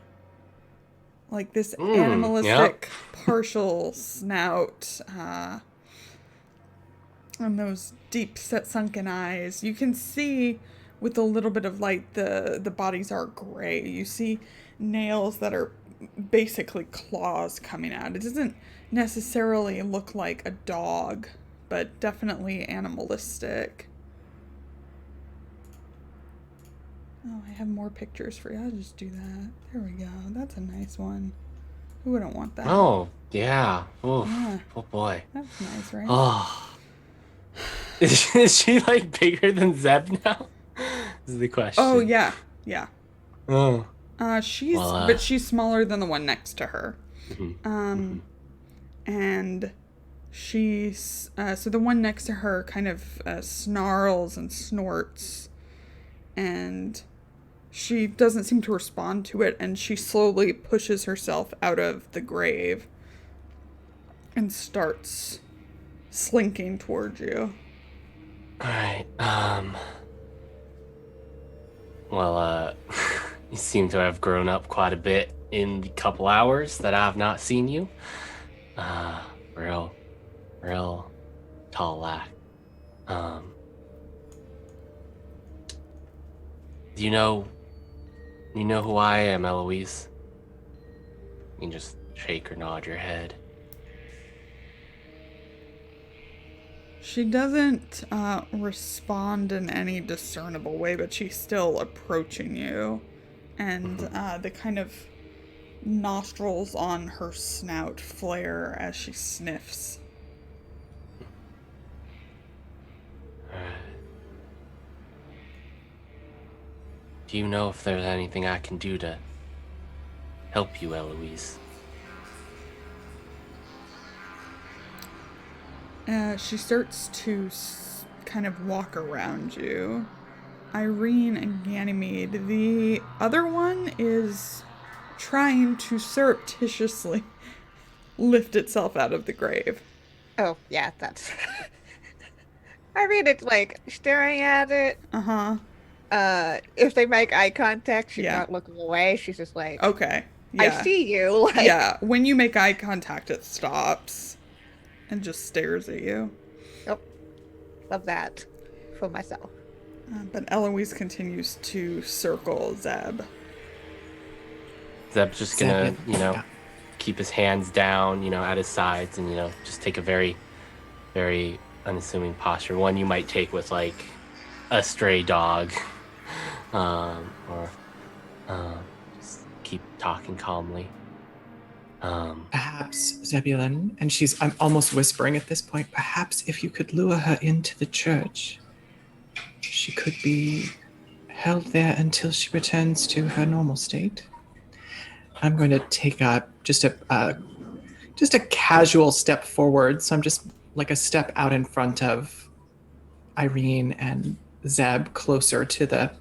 like this animalistic partial snout and those deep set sunken eyes. You can see with a little bit of light the bodies are gray. You see nails that are basically claws coming out. It doesn't necessarily look like a dog, but definitely animalistic. Oh, I have more pictures for you. I'll just do that. There we go. That's a nice one. Who wouldn't want that? Oh, yeah. Oof. Yeah. Oh, boy. That's nice, right? Oh. Is she, like, bigger than Zeb now? This is the question. Oh, yeah. Yeah. Oh. She's Well, but she's smaller than the one next to her. Mhm. And she's so the one next to her kind of snarls and snorts, and she doesn't seem to respond to it, and she slowly pushes herself out of the grave and starts slinking towards you. All right. Well, you seem to have grown up quite a bit in the couple hours that I've not seen you. Real tall lad. Do you know who I am, Eloise? You can just shake or nod your head. She doesn't respond in any discernible way, but she's still approaching you. And the kind of nostrils on her snout flare as she sniffs. Do you know if there's anything I can do to help you, Eloise? She starts to kind of walk around you. Irene and Ganymede. The other one is trying to surreptitiously lift itself out of the grave. Oh, yeah, that's... I read it, like, staring at it. Uh-huh. If they make eye contact, she's Yeah. not looking away. She's just like, Okay. Yeah. I see you. Like, Yeah. When you make eye contact, it stops and just stares at you. Yep. Love that for myself. But Eloise continues to circle Zeb. Zeb's just gonna, keep his hands down, at his sides, and just take a very, very unassuming posture. One you might take with like a stray dog, or just keep talking calmly. Perhaps, Zebulon, and I'm almost whispering at this point, perhaps if you could lure her into the church, she could be held there until she returns to her normal state. I'm going to take just a casual step forward, so I'm just like a step out in front of Irene and Zeb, closer to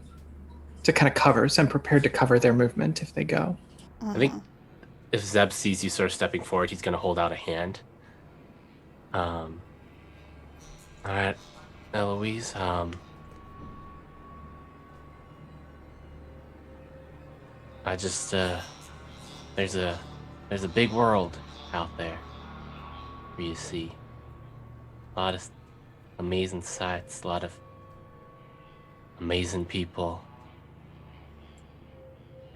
kind of cover, so I'm prepared to cover their movement if they go. I think if Zeb sees you sort of stepping forward, he's going to hold out a hand. All right, Eloise. I just there's a big world out there for you to see. A lot of amazing sights, a lot of amazing people,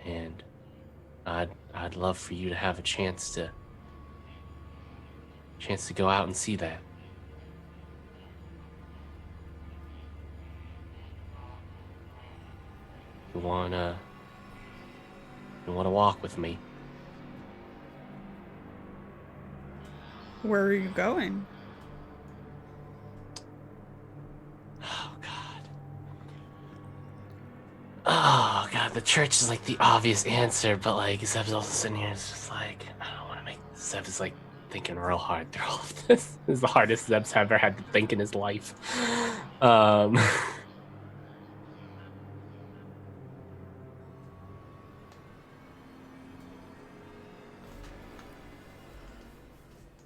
and I'd love for you to have a chance to go out and see that. You wanna walk with me? Where are you going? Oh god, the church is like the obvious answer, but like Zeb's also sitting here, it's just like, I don't want to make Zeb is like thinking real hard through all of this. This is the hardest Zeb's ever had to think in his life.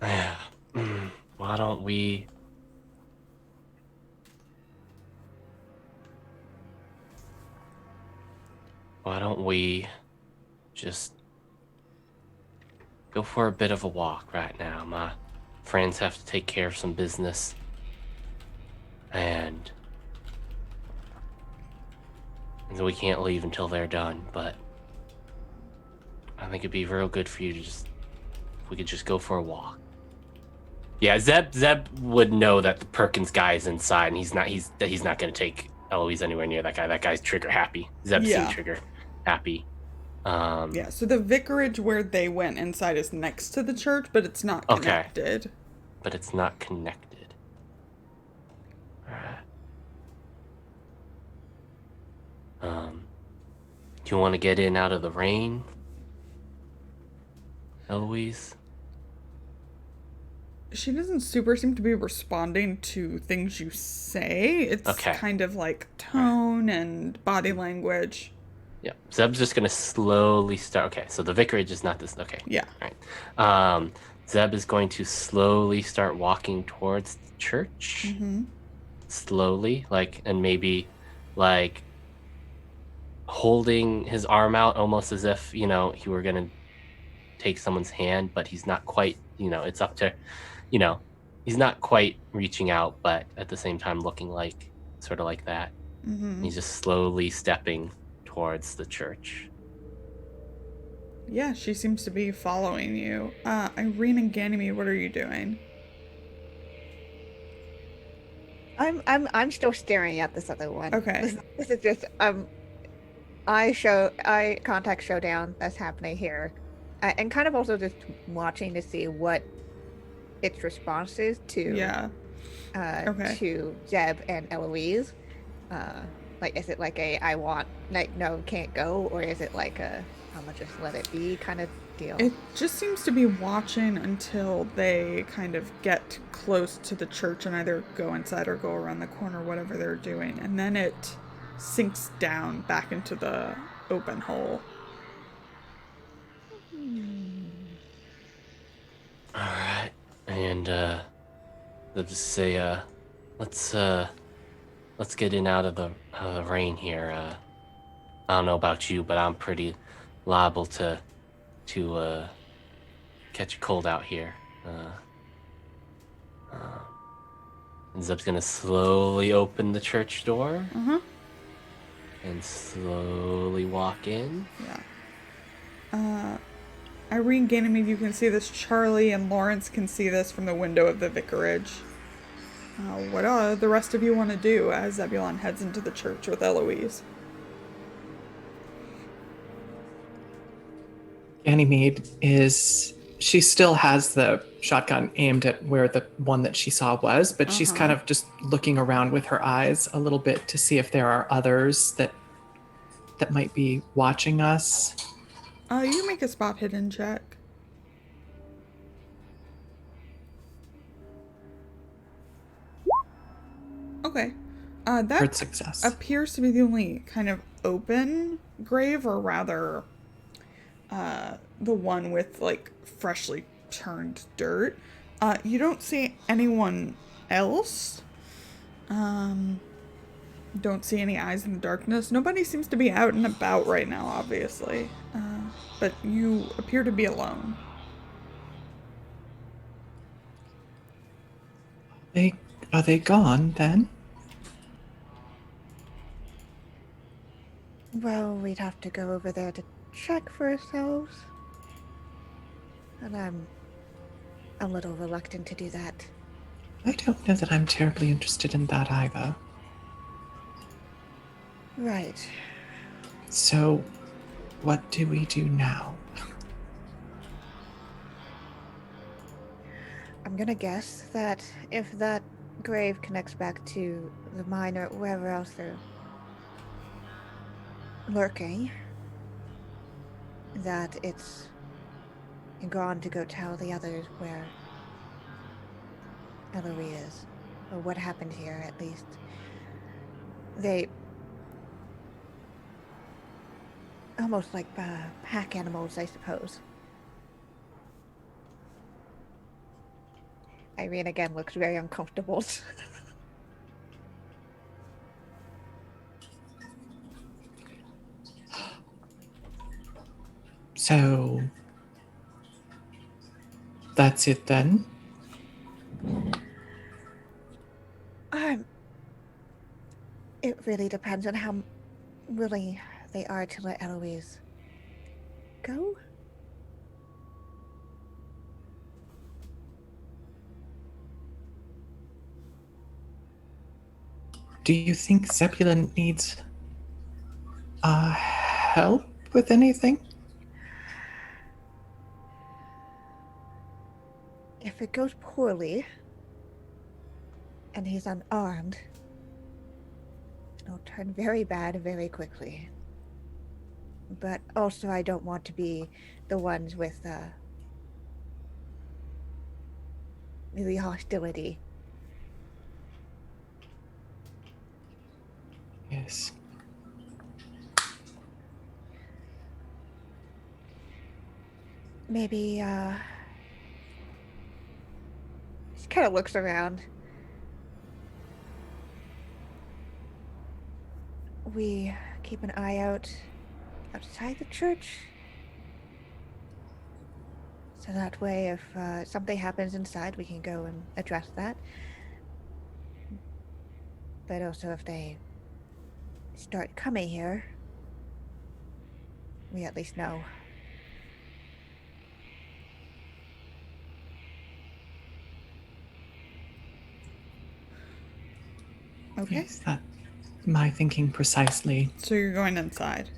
Yeah. Why don't we just go for a bit of a walk right now? My friends have to take care of some business, and we can't leave until they're done, but I think it'd be real good for you to if we could just go for a walk. Yeah, Zeb would know that the Perkins guy is inside, and he's not going to take Eloise anywhere near that guy. That guy's trigger happy. Zeb's trigger happy. Yeah, so the vicarage where they went inside is next to the church, but it's not connected. Okay. But it's not connected. Alright. Do you want to get in out of the rain, Eloise? She doesn't super seem to be responding to things you say. It's kind of like tone and body language. Yeah, Zeb's just gonna slowly start. Okay, so the vicarage is not this. Okay. Yeah. All right. Zeb is going to slowly start walking towards the church. Mm-hmm. Slowly, and maybe, holding his arm out almost as if, he were going to take someone's hand, but he's not quite, it's up to, you know, he's not quite reaching out, but at the same time looking like sort of like that. Mm-hmm. He's just slowly stepping towards the church. Yeah, she seems to be following you. Irene and Ganymede, what are you doing? I'm still staring at this other one. Okay. This is just eye contact showdown that's happening here, and kind of also just watching to see what its response is to Yeah. Okay. to Jeb and Eloise. Like, is it like a I want, like, no, can't go, or is it like a I'm gonna just let it be kind of deal? It just seems to be watching until they kind of get close to the church and either go inside or go around the corner, whatever they're doing, and then it sinks down back into the open hole. All right, and they'll just say, let's get in out of the rain here. I don't know about you, but I'm pretty liable to catch a cold out here. And Zeb's gonna slowly open the church door and slowly walk in. Yeah. Irene, Ganymede, you can see this. Charlie and Lawrence can see this from the window of the vicarage. What do the rest of you want to do as Zebulon heads into the church with Eloise? Ganymede she still has the shotgun aimed at where the one that she saw was, but she's kind of just looking around with her eyes a little bit to see if there are others that might be watching us. You make a spot hidden check. Okay. That Hard success. appears to be the only kind of open grave, or rather, the one with, like, freshly turned dirt. You don't see anyone else. Don't see any eyes in the darkness. Nobody seems to be out and about right now, obviously. But you appear to be alone. Are they gone then? Well, we'd have to go over there to check for ourselves, and I'm a little reluctant to do that. I don't know that I'm terribly interested in that either. Right. So, what do we do now? I'm gonna guess that if that grave connects back to the mine or wherever else they're lurking, that it's gone to go tell the others where Eloise is, or what happened here, at least. They almost like pack animals, I suppose. Irene again looks very uncomfortable. So, that's it then? It really depends on how willing they are to let Eloise go. Do you think Zebulon needs help with anything? If it goes poorly, and he's unarmed, it'll turn very bad very quickly. But also, I don't want to be the ones with the hostility. Yes. Maybe, she kind of looks around. We keep an eye out outside the church. So that way, if something happens inside, we can go and address that. But also, if they start coming here, we at least know. Okay. Is that my thinking precisely? So you're going inside.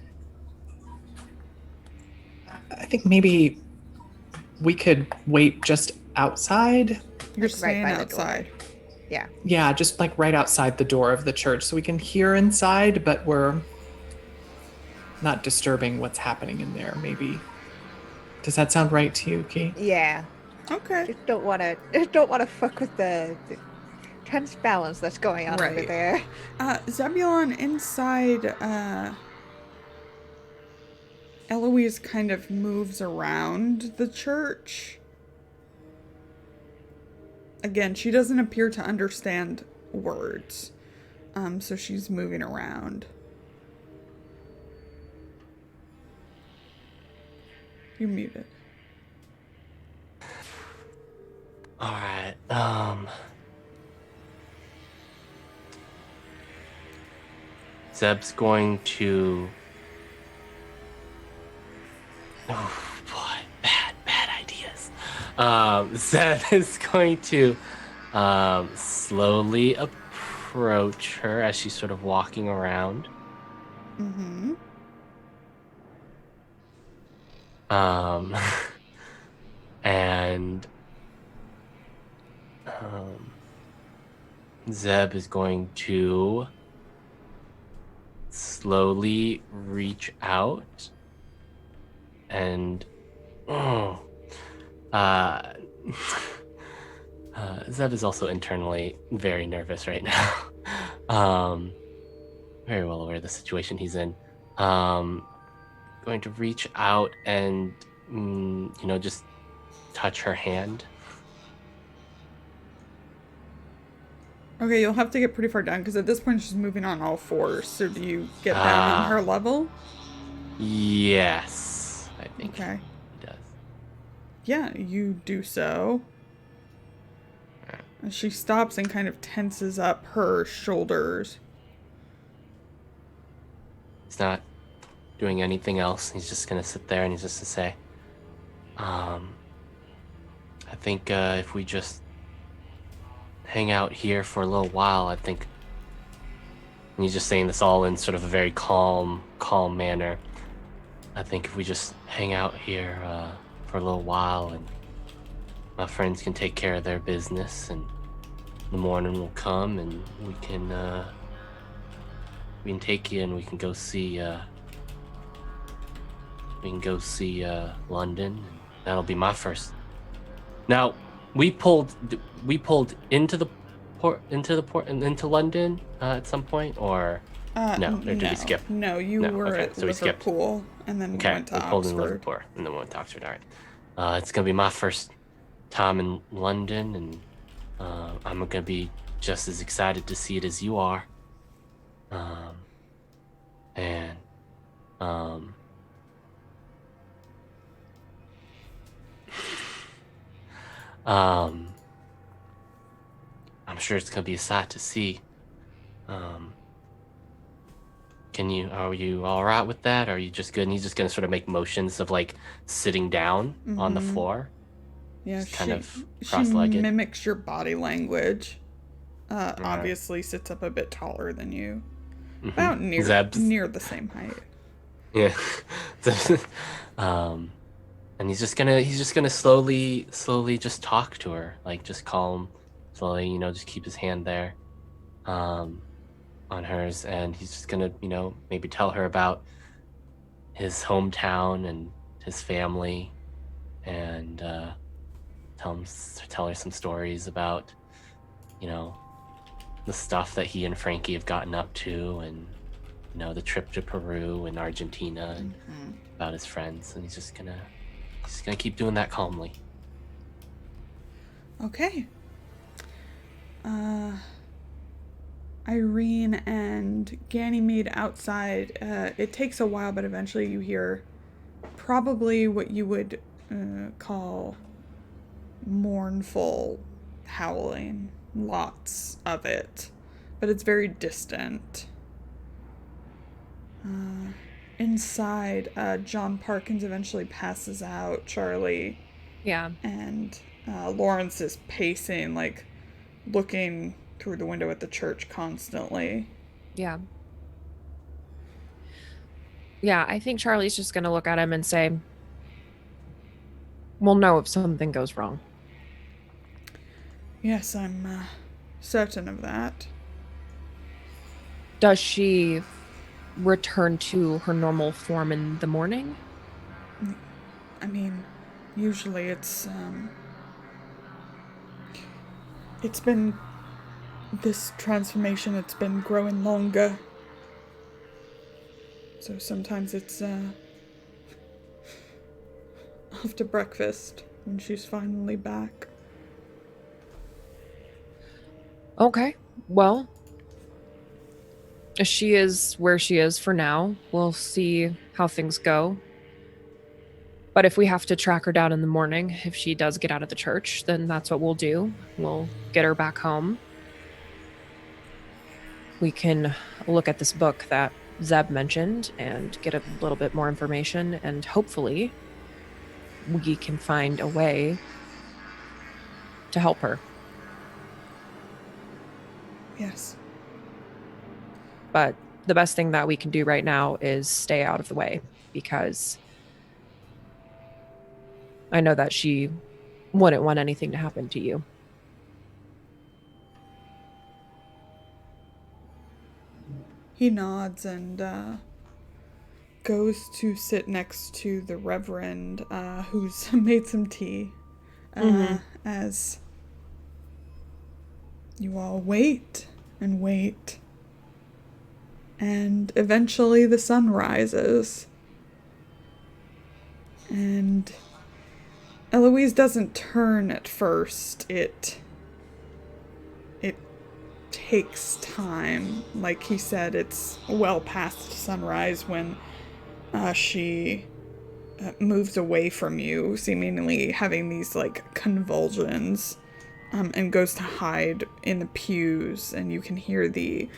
I think maybe we could wait just outside. You're Like, right staying by the door. outside. Yeah. Yeah, just like right outside the door of the church so we can hear inside, but we're not disturbing what's happening in there, maybe. Does that sound right to you, Key? Yeah. Okay. Just don't want to fuck with the tense balance that's going on over Right. there. Zebulon, inside, Eloise kind of moves around the church. Again, she doesn't appear to understand words. So she's moving around. You're muted. All right. Zeb's going to. Oh boy, bad ideas. Zeb is going to slowly approach her as she's sort of walking around. Mm-hmm. And Zeb is going to slowly reach out and Zeb is also internally very nervous right now. Very well aware of the situation he's in. Going to reach out and just touch her hand. Okay, you'll have to get pretty far down because at this point she's moving on all fours. So do you get down on her level? Yes, I think Okay. he does. Yeah, you do so. And she stops and kind of tenses up her shoulders. He's not doing anything else. He's just gonna sit there and he's just to say, I think if we just hang out here for a little while, I think. And he's just saying this all in sort of a very calm manner. I think if we just hang out here for a little while, and my friends can take care of their business, and the morning will come, and we can take you, and we can go see London. And that'll be my first. Now, we pulled into London at some point, or no? Or did we skip? No, you were okay, at so we skipped. Liverpool and then Okay, went to we pulled in Oxford. Liverpool and then went to Oxford. All right. It's gonna be my first time in London, and I'm gonna be just as excited to see it as you are. I'm sure it's gonna be a sight to see. Are you all right with that? Or are you just good? And he's just gonna sort of make motions of like sitting down on the floor. Yeah, just kind of she cross-legged. mimics your body language. Obviously sits up a bit taller than you. About near the same height. Yeah. And he's just gonna slowly just talk to her, like just calm, slowly, just keep his hand there, on hers, and he's just gonna, maybe tell her about his hometown and his family, and tell her some stories about, the stuff that he and Frankie have gotten up to, and the trip to Peru and Argentina, and about his friends, and he's just gonna keep doing that calmly. Okay. Irene and Ganymede outside. It takes a while, but eventually you hear probably what you would call mournful howling. Lots of it. But it's very distant. Inside, John Parkins eventually passes out. Charlie Yeah. and Lawrence is pacing, like looking through the window at the church constantly. Yeah. Yeah, I think Charlie's just going to look at him and say, we'll know if something goes wrong. Yes, I'm certain of that. Does she return to her normal form in the morning? I mean, usually it's been this transformation, it's been growing longer. So sometimes it's after breakfast when she's finally back. Okay. Well, she is where she is for now. We'll see how things go. But if we have to track her down in the morning, if she does get out of the church, then that's what we'll do. We'll get her back home. We can look at this book that Zeb mentioned and get a little bit more information, and hopefully we can find a way to help her. Yes. But the best thing that we can do right now is stay out of the way, because I know that she wouldn't want anything to happen to you. He nods and goes to sit next to the Reverend, who's made some tea, as you all wait and wait. And eventually the sun rises. And Eloise doesn't turn at first. It takes time. Like he said, it's well past sunrise when she moves away from you, seemingly having these like convulsions, and goes to hide in the pews, and you can hear the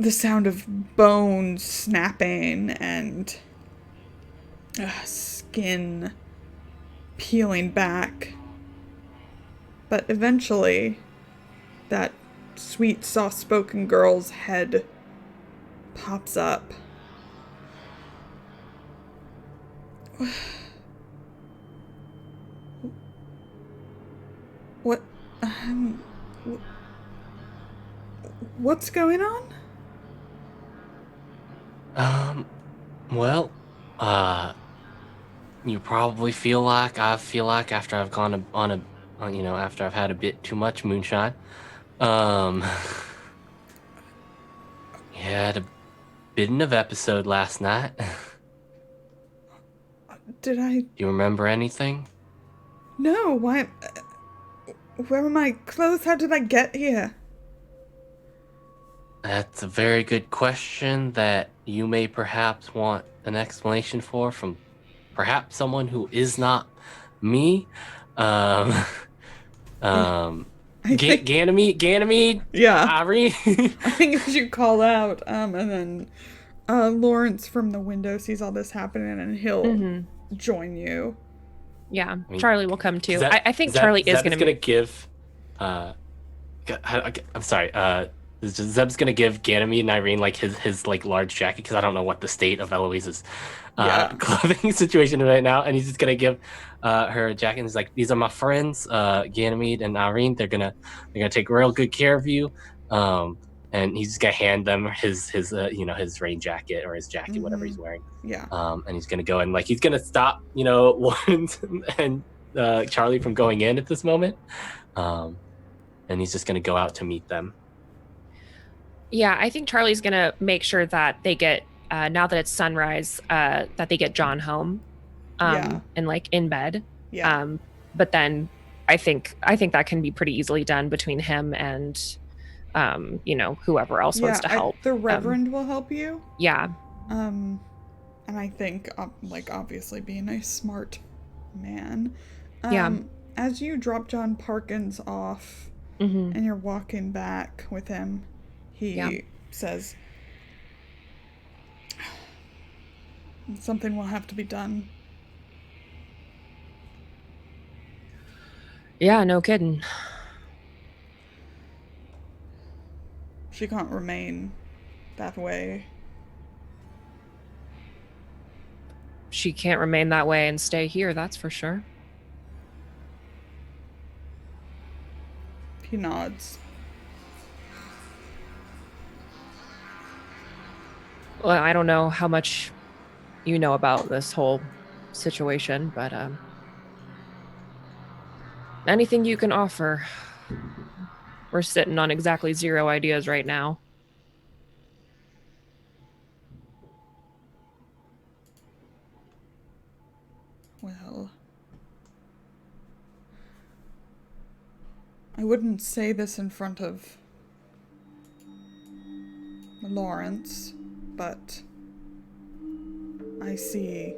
sound of bones snapping and skin peeling back. But eventually, that sweet, soft-spoken girl's head pops up. What? What's going on? Well, you probably feel like I feel like after I've gone after I've had a bit too much moonshine. You had a bit of episode last night. Did I? Do you remember anything? No, why? Where are my clothes? How did I get here? That's a very good question that you may perhaps want an explanation for from perhaps someone who is not me. Ganymede. Yeah. Irene. I think as you call out, and then Lawrence from the window sees all this happening, and he'll join you. Yeah, Charlie will come too. I think Charlie is going to give. I'm sorry. Zeb's gonna give Ganymede and Irene like his like large jacket, because I don't know what the state of Eloise's clothing situation is right now, and he's just gonna give her a jacket. And he's like, "These are my friends, Ganymede and Irene. They're gonna take real good care of you." And he's just gonna hand them his rain jacket or his jacket, whatever he's wearing. Yeah. And he's gonna go and like he's gonna stop Lawrence and Charlie from going in at this moment. And he's just gonna go out to meet them. Yeah, I think Charlie's going to make sure that they get, now that it's sunrise, that they get John home and like in bed. Yeah. But then I think that can be pretty easily done between him and whoever else wants to help. The Reverend will help you. Yeah. And I think, obviously being a smart man. As you drop John Parkins off and you're walking back with him, he says, something will have to be done. Yeah, no kidding. She can't remain that way. She can't remain that way and stay here, that's for sure. He nods. Well, I don't know how much you know about this whole situation, but anything you can offer. We're sitting on exactly 0 ideas right now. Well, I wouldn't say this in front of Lawrence, but I see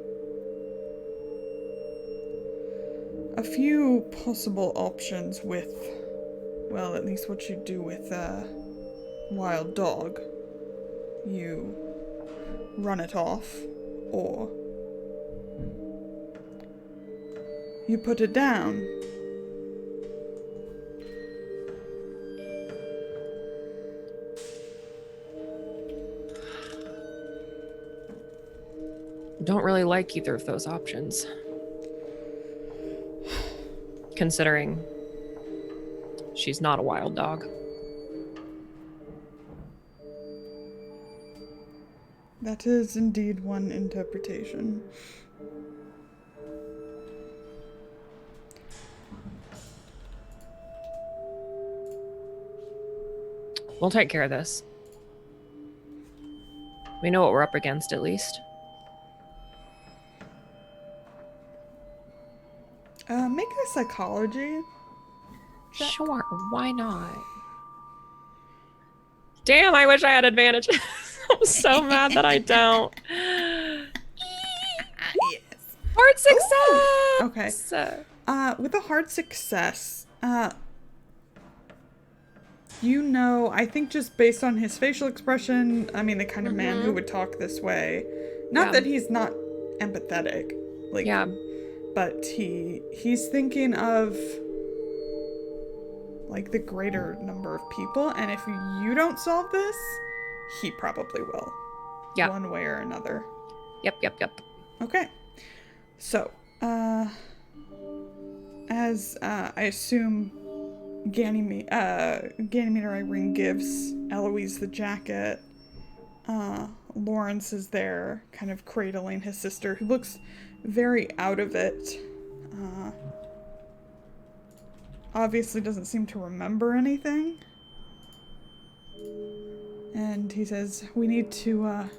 a few possible options with, well, at least what you do with a wild dog. You run it off, or you put it down. Don't really like either of those options. Considering she's not a wild dog. That is indeed one interpretation. We'll take care of this. We know what we're up against, at least. Make a psychology check. Sure, why not? Damn, I wish I had advantage. I'm so mad that I don't. Yes. Hard success! Okay. With a hard success, I think just based on his facial expression, I mean, the kind of man who would talk this way. Not that he's not empathetic. But he's thinking of, the greater number of people, and if you don't solve this, he probably will. Yeah. One way or another. Yep. Okay. So, as I assume Ganymede or Irene gives Eloise the jacket, Lawrence is there, kind of cradling his sister, who looks very out of it. Obviously doesn't seem to remember anything. And he says, we need to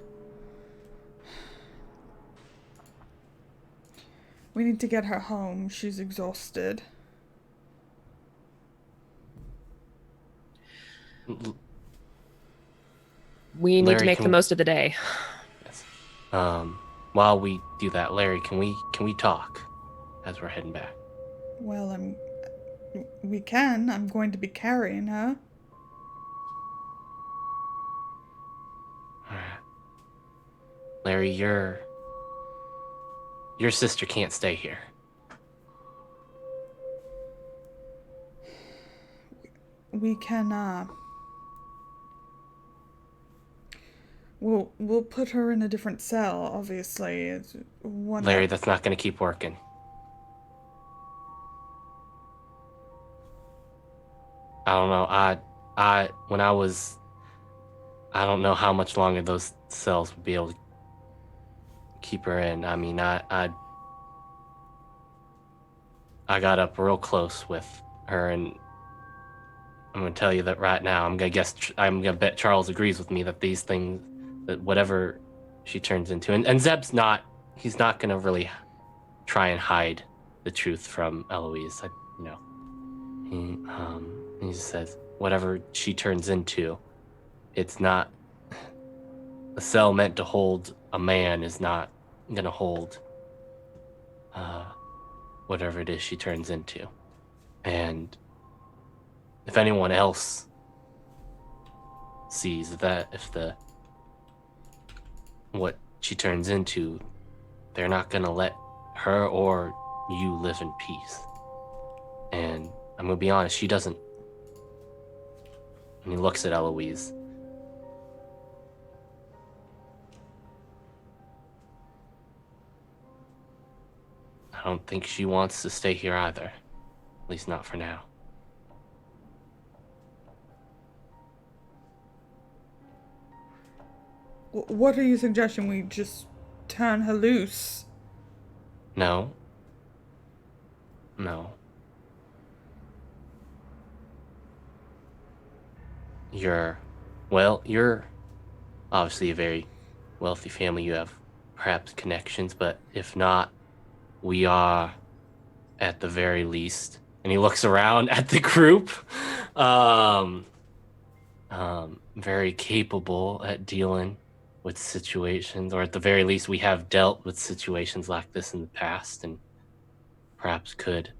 get her home. She's exhausted. We need Larry, to make the most of the day. Yes. While we do that, Larry, can we talk as we're heading back? Well, we can. I'm going to be carrying her. All right. Larry, your sister can't stay here. We can, We'll put her in a different cell, obviously. It's one Larry, that's not going to keep working. I don't know. I don't know how much longer those cells would be able to keep her in. I mean, I got up real close with her, and I'm gonna tell you that right now. I'm gonna bet Charles agrees with me that these things, that whatever she turns into, and Zeb's not. He's not gonna really try and hide the truth from Eloise. He just says, whatever she turns into, it's not a cell meant to hold a man is not gonna hold whatever it is she turns into. And if anyone else sees that, if what she turns into, they're not gonna let her or you live in peace. And I'm gonna be honest, she doesn't. And he looks at Eloise. I don't think she wants to stay here either. At least not for now. What are you suggesting? We just turn her loose? No. No. You're obviously a very wealthy family. You have perhaps connections, but if not, we are at the very least. And he looks around at the group. Very capable at dealing with situations, or at the very least, we have dealt with situations like this in the past, and perhaps could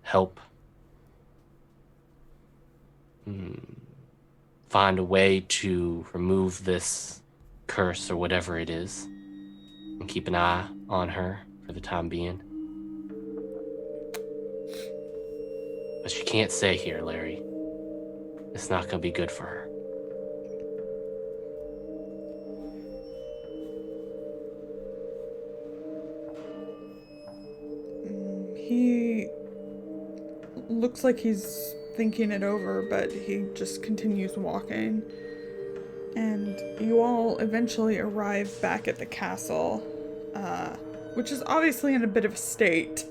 help find a way to remove this curse or whatever it is, and keep an eye on her for the time being. But she can't stay here, Larry. It's not going to be good for her. He looks like he's thinking it over, but he just continues walking. And you all eventually arrive back at the castle, which is obviously in a bit of a state.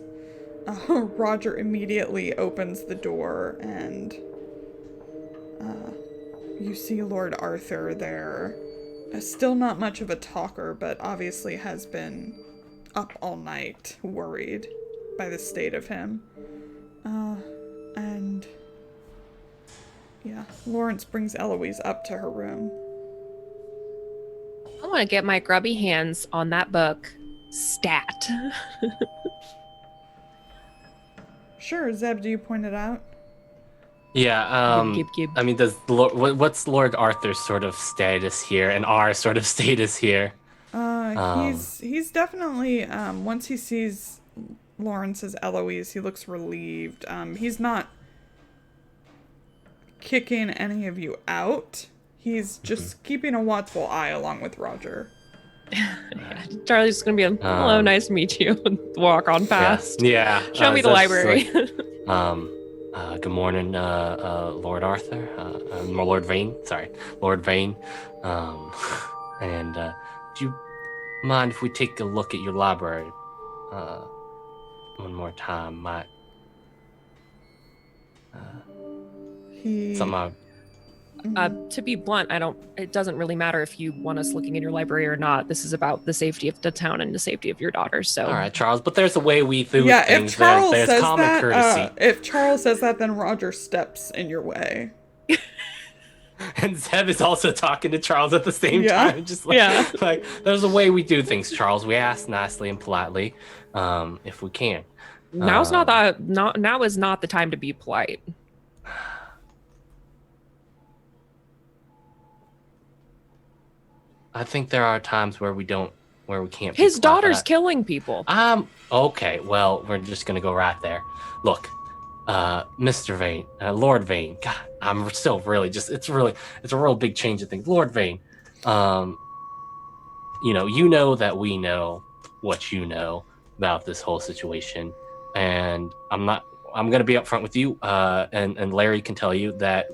Roger immediately opens the door, and you see Lord Arthur there. Still not much of a talker, but obviously has been up all night, worried by the state of him. And yeah, Lawrence brings Eloise up to her room. I want to get my grubby hands on that book. Stat. Sure, Zeb, do you point it out? Yeah, Gib. I mean, what's Lord Arthur's sort of status here, and our sort of status here? He's definitely, once he sees Lawrence's Eloise, he looks relieved. He's not kicking any of you out. He's just keeping a watchful eye along with Roger. Yeah, Charlie's just gonna be hello, nice to meet you, and walk on past. Yeah. Show me the library. Good morning, Lord Arthur. Lord Vane. Sorry, Lord Vane. And do you mind if we take a look at your library one more time? To be blunt, it doesn't really matter if you want us looking in your library or not. This is about the safety of the town and the safety of your daughter. So, all right, Charles, but there's a way we do things. If Charles there's says common that, courtesy. if Charles says that, then Roger steps in your way. And Zeb is also talking to Charles at the same time. Just like there's a way we do things, Charles. We ask nicely and politely, if we can. Now is not the time to be polite. I think there are times where we can't. His daughter's killing people. Okay. Well, we're just gonna go right there. Look, Mr. Vane, Lord Vane. God, I'm still really it's a real big change of things. Lord Vane, you know that we know what you know about this whole situation, and I'm gonna be upfront with you, and Larry can tell you that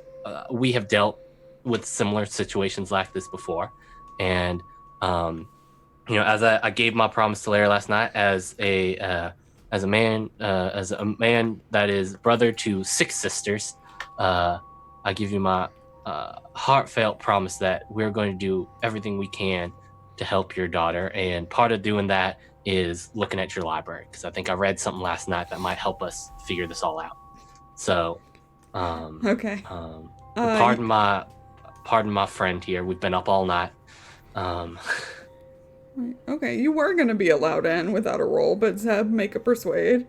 we have dealt with similar situations like this before. And, as I gave my promise to Larry last night, as a man that is brother to 6 sisters, I give you my heartfelt promise that we're going to do everything we can to help your daughter. And part of doing that is looking at your library, because I think I read something last night that might help us figure this all out. So Okay. Pardon my friend here. We've been up all night. Okay, you were gonna be allowed in without a roll, but Zeb, make a persuade.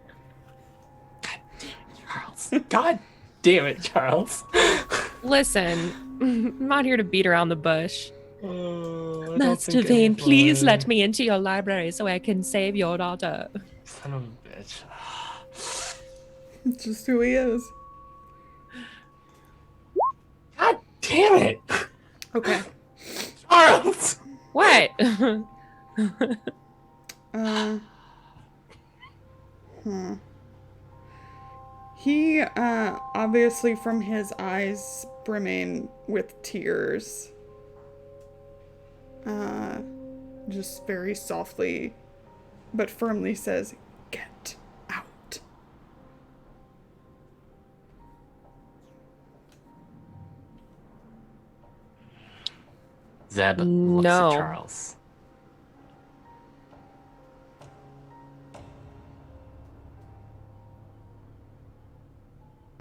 Charles. God damn it, Charles. Listen, I'm not here to beat around the bush. Oh, Master Vane, please let me into your library so I can save your daughter. Son of a bitch. It's just who he is. God damn it. Okay. Charles! What? He, obviously from his eyes brimming with tears, just very softly but firmly says, "Get out." Zeb looks No. at Charles.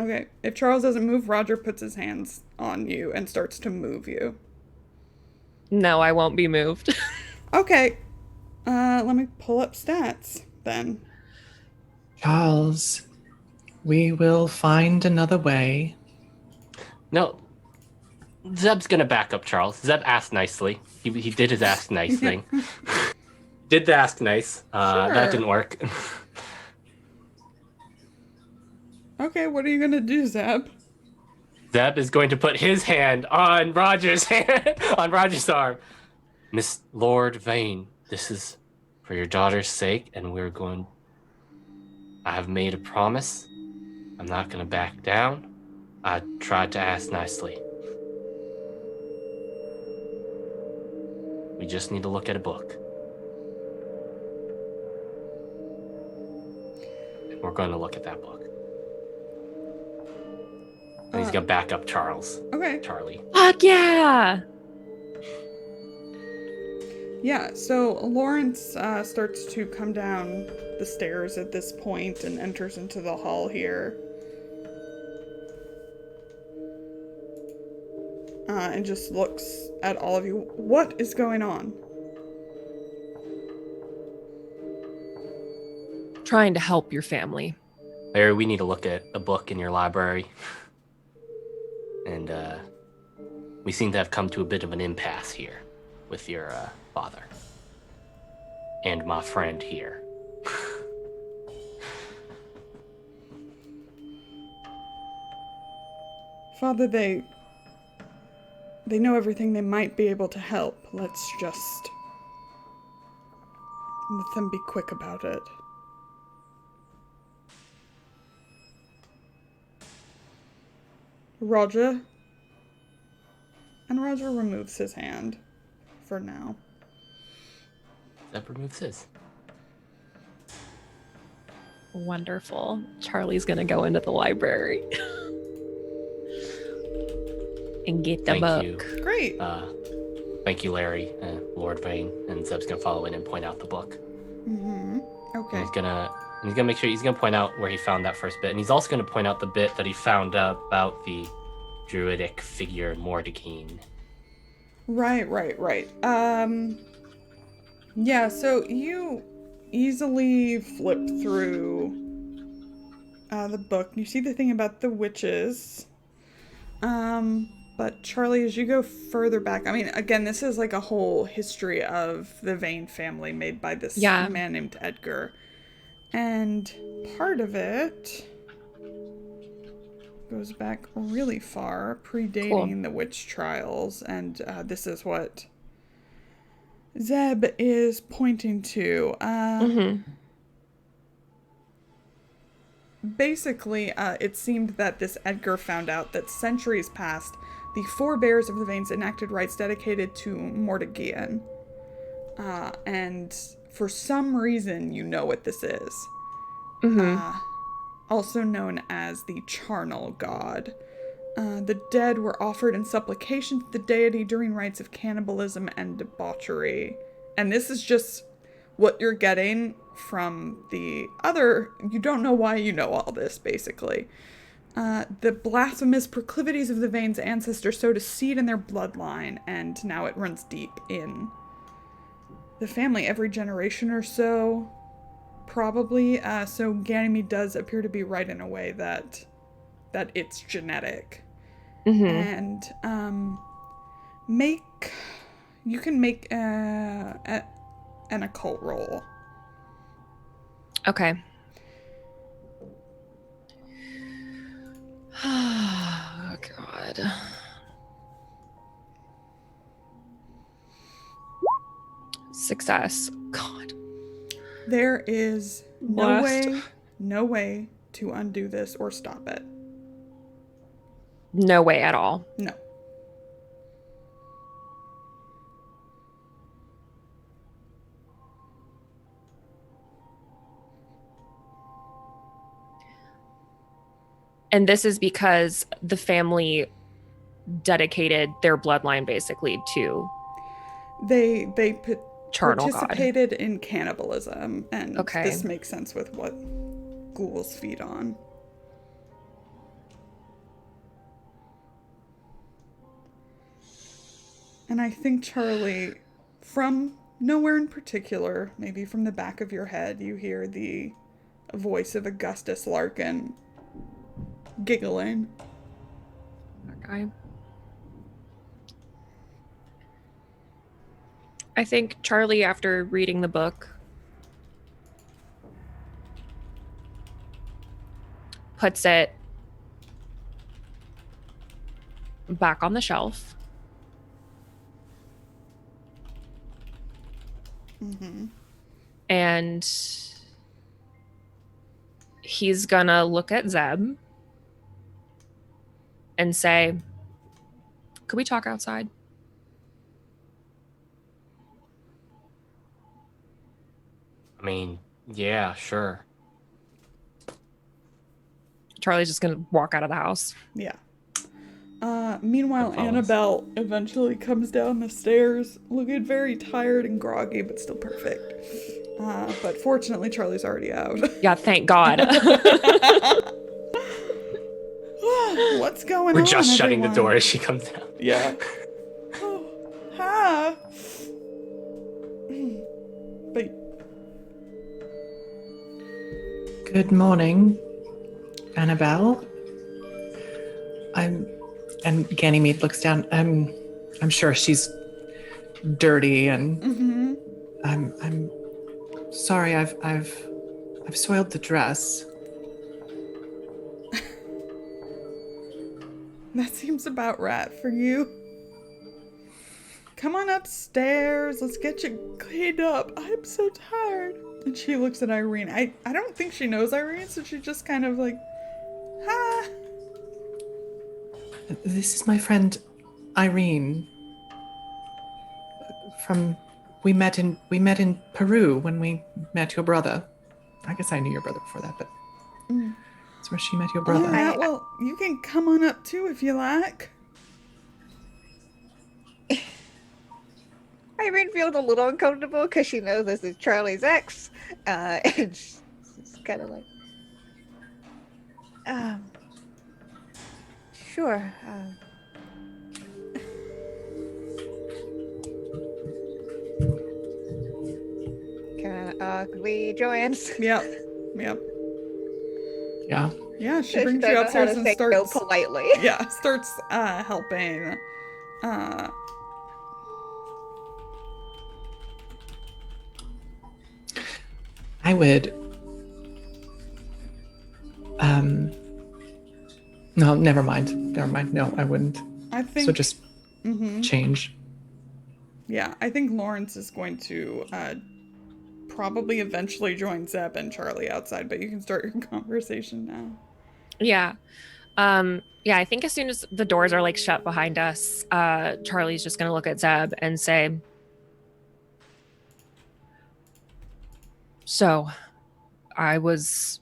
Okay, if Charles doesn't move, Roger puts his hands on you and starts to move you. No, I won't be moved. Okay, let me pull up stats then. Charles, we will find another way. No. Zeb's gonna back up Charles. Zeb asked nicely. He did his ask nice thing. Did the ask nice. That Sure. didn't work. Okay, what are you gonna do, Zeb? Zeb is going to put his hand on Roger's hand, on Roger's arm. Miss Lord Vane, this is for your daughter's sake, and I have made a promise. I'm not going to back down. I tried to ask nicely. We just need to look at a book. And we're going to look at that book. And he's going to back up Charlie. Fuck yeah! Yeah, so Lawrence starts to come down the stairs at this point and enters into the hall here. And just looks at all of you. What is going on? Trying to help your family. Larry, we need to look at a book in your library. And we seem to have come to a bit of an impasse here with your father. And my friend here. Father, they know everything. They might be able to help. Let's just let them be quick about it. Roger. And Roger removes his hand for now. Zeb removes his. Wonderful. Charlie's gonna go into the library and get the Thank book. you. Great. Thank you, Larry, Lord Vane, and Zeb's gonna follow in and point out the book. Mm-hmm. Okay. And he's gonna make sure he's gonna point out where he found that first bit, and he's also gonna point out the bit that he found out about the druidic figure Mordekine. Right. Yeah, so you easily flip through the book. You see the thing about the witches. But Charlie, as you go further back, I mean, again, this is like a whole history of the Vane family made by this man named Edgar. And part of it goes back really far, predating the witch trials, and this is what Zeb is pointing to. Basically, it seemed that this Edgar found out that centuries past, the forebears of the Vanes enacted rites dedicated to Mordekine. And for some reason, you know what this is. Also known as the charnel god. The dead were offered in supplication to the deity during rites of cannibalism and debauchery. And this is just what you're getting from the other. You don't know why you know all this, basically. The blasphemous proclivities of the Vane's ancestors sowed a seed in their bloodline, and now it runs deep in the family every generation or so, probably. So Ganymede does appear to be right in a way that it's genetic. And you can make an occult roll. Okay. Oh, God. Success. God. There is Blast. no way to undo this or stop it. No way at all. No. And this is because the family dedicated their bloodline basically to They Charnel God. participated in cannibalism, and Okay. this makes sense with what ghouls feed on. And I think, Charlie, from nowhere in particular, maybe from the back of your head, you hear the voice of Augustus Larkin giggling. Okay. I think Charlie, after reading the book, puts it back on the shelf. And he's gonna look at Zeb and say, "Could we talk outside?" I mean, yeah, sure. Charlie's just gonna walk out of the house. Yeah. Meanwhile, Follows. Annabelle eventually comes down the stairs, looking very tired and groggy, but still perfect. But fortunately, Charlie's already out. Yeah, thank God. What's going on? We're just shutting the everyone? door as she comes down. Yeah. Oh, hi. But Good morning, Annabelle. And Ganymede looks down. I'm sure she's dirty, and I'm sorry. I've soiled the dress. that seems about right for you. Come on upstairs. Let's get you cleaned up. I'm so tired. And she looks at Irene. I don't think she knows Irene, so she just kind of like, hi. This is my friend Irene. We met in Peru when we met your brother. I guess I knew your brother before that, but that's where she met your brother. Yeah, well, you can come on up too if you like. Irene feels a little uncomfortable because she knows this is Charlie's ex, and she's kind of like, sure. Could we join? Yep. Yeah. Yeah, she She brings doesn't you know how upstairs to and say no starts politely. Yeah, starts helping. I would. No, never mind. No, I wouldn't. I think So just change. Yeah, I think Lawrence is going to probably eventually join Zeb and Charlie outside, but you can start your conversation now. Yeah. Yeah, I think as soon as the doors are like shut behind us, Charlie's just gonna look at Zeb and say, "So, I was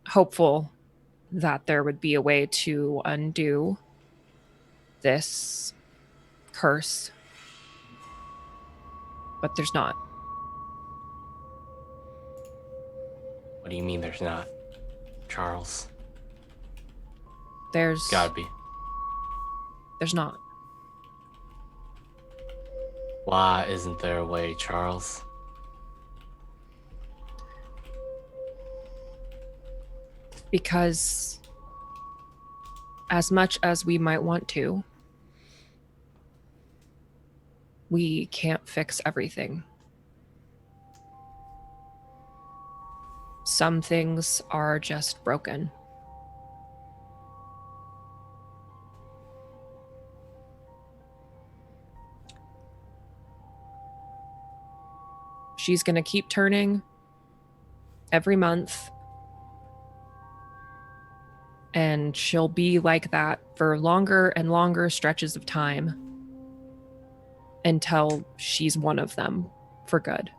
hopeful that there would be a way to undo this curse, but there's not." What do you mean there's not? Charles? There's Gotta be. There's not. Why isn't there a way, Charles? Because as much as we might want to, we can't fix everything. Some things are just broken. She's going to keep turning every month. And she'll be like that for longer and longer stretches of time until she's one of them for good.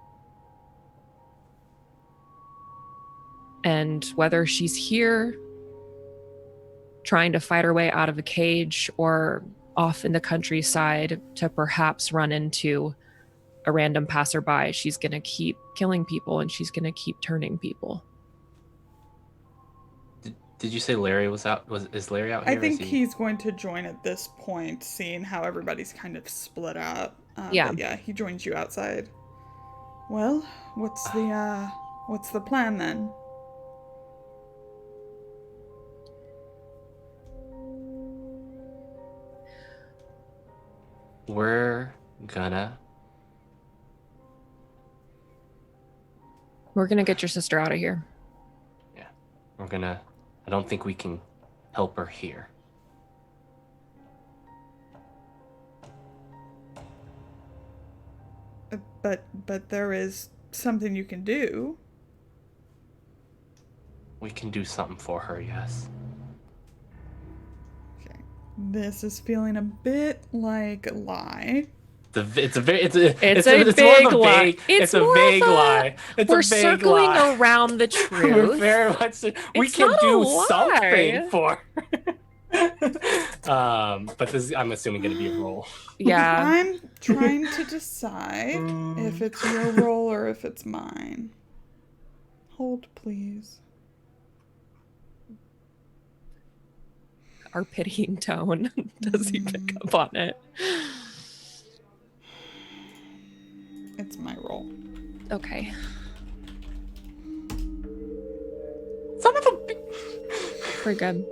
And whether she's here trying to fight her way out of a cage or off in the countryside to perhaps run into a random passerby, she's going to keep killing people and she's going to keep turning people. Did you say Larry was out? Is Larry out here? I think he's going to join at this point, seeing how everybody's kind of split up. Yeah. But yeah, he joins you outside. Well, what's the plan then? We're gonna get your sister out of here. Yeah. I don't think we can help her here. But there is something you can do. We can do something for her, yes. Okay. This is feeling a bit like a lie. It's a vague lie. It's a vague lie. We're circling around the truth. Very much. We can do something for. But this is, I'm assuming, going to be a roll. Yeah. I'm trying to decide if it's your roll or if it's mine. Hold, please. Our pitying tone. Does he pick up on it? It's my roll. Okay. Son of a. We're good.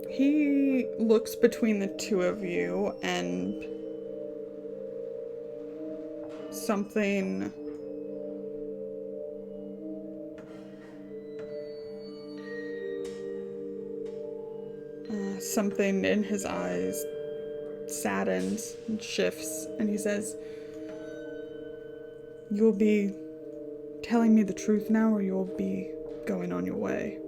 He looks between the two of you and something in his eyes saddens and shifts, and he says, "You'll be telling me the truth now, or you'll be going on your way?"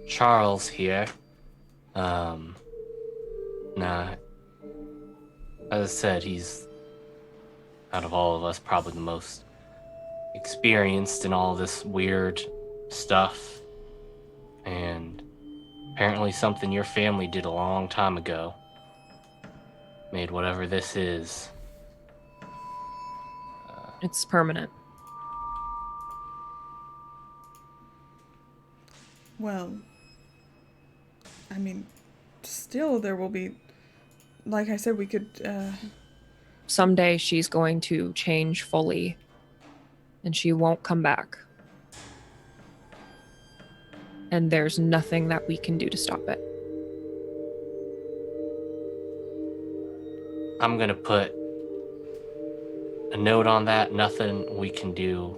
Charles here. Nah. As I said, he's, out of all of us, probably the most experienced in all this weird stuff. And apparently something your family did a long time ago made whatever this is. It's permanent. Well, I mean, still there will be, like I said, we could, Someday she's going to change fully, and she won't come back. And there's nothing that we can do to stop it. I'm gonna put a note on that. Nothing we can do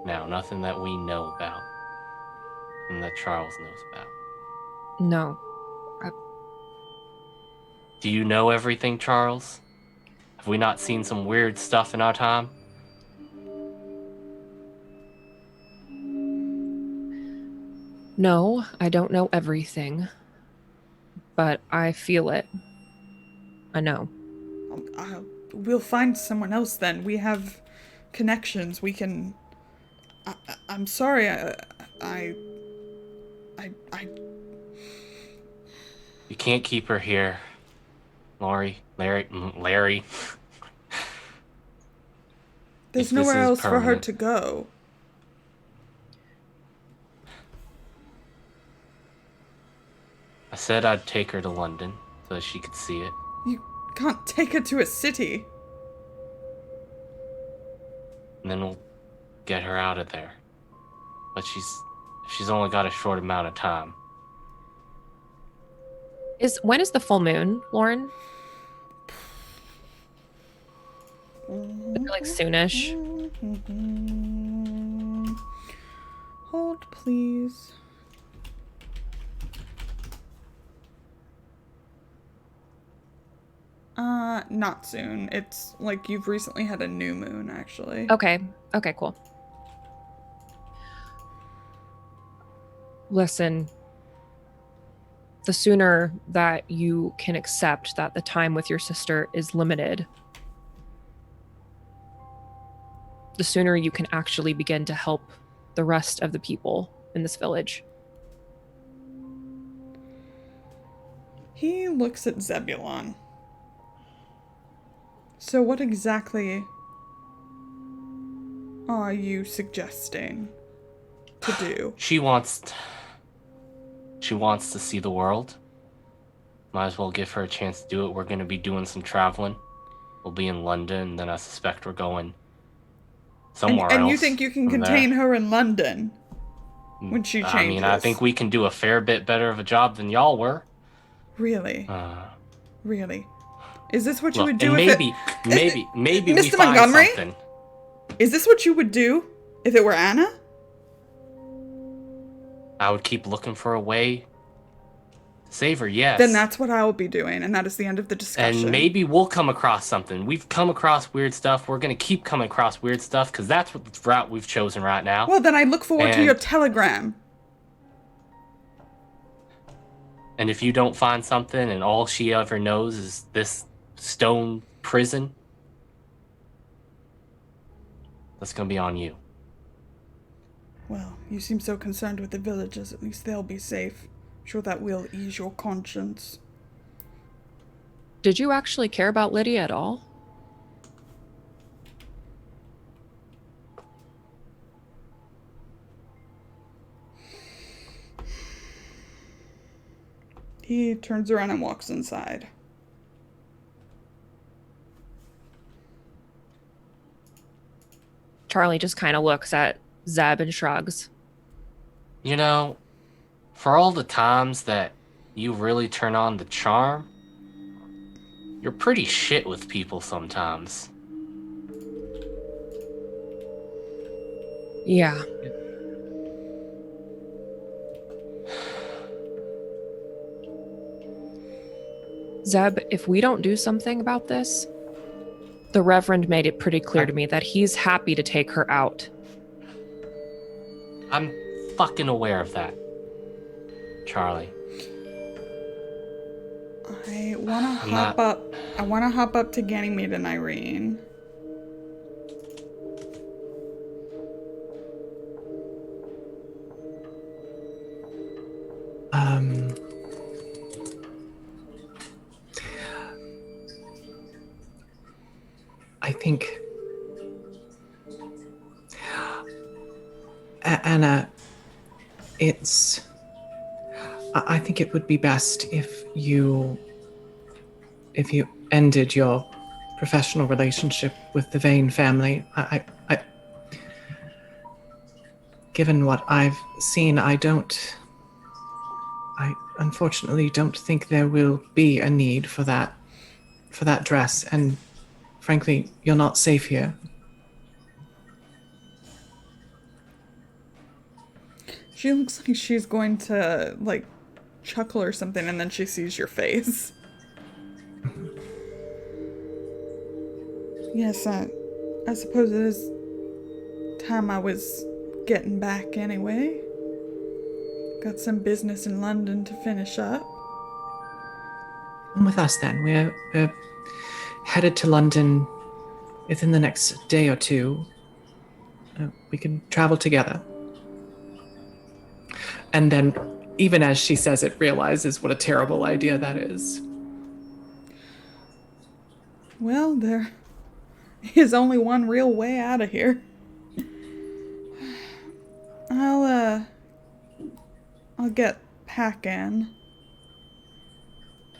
now. Nothing that we know about. And that Charles knows about. No. Do you know everything, Charles? Have we not seen some weird stuff in our time? No, I don't know everything. But I feel it. I know. we'll find someone else then. We have connections. We can. I'm sorry. I. You can't keep her here, Larry. There's if this nowhere is else for her permanent. to go. I said I'd take her to London so that she could see it. You can't take her to a city. And then we'll get her out of there. But she's only got a short amount of time. When is the full moon, Lauren? Is it like soonish? Hold, please. Not soon. It's like you've recently had a new moon, actually. Okay. Okay, cool. Listen, the sooner that you can accept that the time with your sister is limited, the sooner you can actually begin to help the rest of the people in this village. He looks at Zebulon. So what exactly are you suggesting to do? She wants to see the world. Might as well give her a chance to do it. We're going to be doing some traveling. We'll be in London, and then I suspect we're going somewhere else. And you think you can from contain there. her in London when she changes? I mean, I think we can do a fair bit better of a job than y'all were. Really? Really? Is this what you Look, would do and if maybe we Mr. find Montgomery? something. Is this what you would do if it were Anna? I would keep looking for a way to save her, yes. Then that's what I will be doing, and that is the end of the discussion. And maybe we'll come across something. We've come across weird stuff. We're going to keep coming across weird stuff because that's what the route we've chosen right now. Well, then I look forward to And- your telegram. And if you don't find something and all she ever knows is this stone prison, that's going to be on you. Well, you seem so concerned with the villagers. At least they'll be safe. Sure that will ease your conscience. Did you actually care about Lydia at all? He turns around and walks inside. Charlie just kind of looks at Zeb and shrugs. You know, for all the times that you really turn on the charm, you're pretty shit with people sometimes. Yeah. Zeb, if we don't do something about this, the Reverend made it pretty clear to me that he's happy to take her out. I'm fucking aware of that, Charlie. I wanna I'm hop not- up. I wanna hop up to Ganymede and Irene. I think Anna, I think it would be best if you ended your professional relationship with the Vane family. I given what I've seen, I unfortunately don't think there will be a need for that dress, and frankly, you're not safe here. She looks like she's going to, like, chuckle or something, and then she sees your face. Yes, I suppose it is time I was getting back anyway. Got some business in London to finish up. Come with us then. We're headed to London within the next day or two. We can travel together. And then, even as she says it, realizes what a terrible idea that is. Well, there is only one real way out of here. I'll get packing.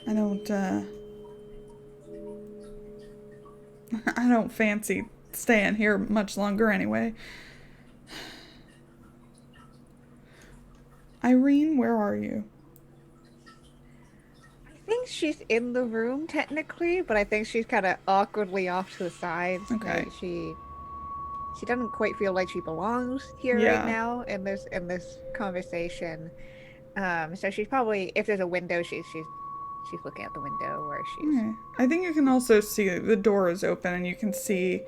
I don't fancy staying here much longer anyway. Irene, where are you? I think she's in the room technically, but I think she's kind of awkwardly off to the side. Okay. Like, she doesn't quite feel like she belongs here Yeah. right now in this conversation. So she's probably, if there's a window, she's looking out the window, or she's. Okay. I think you can also see the door is open, and you can see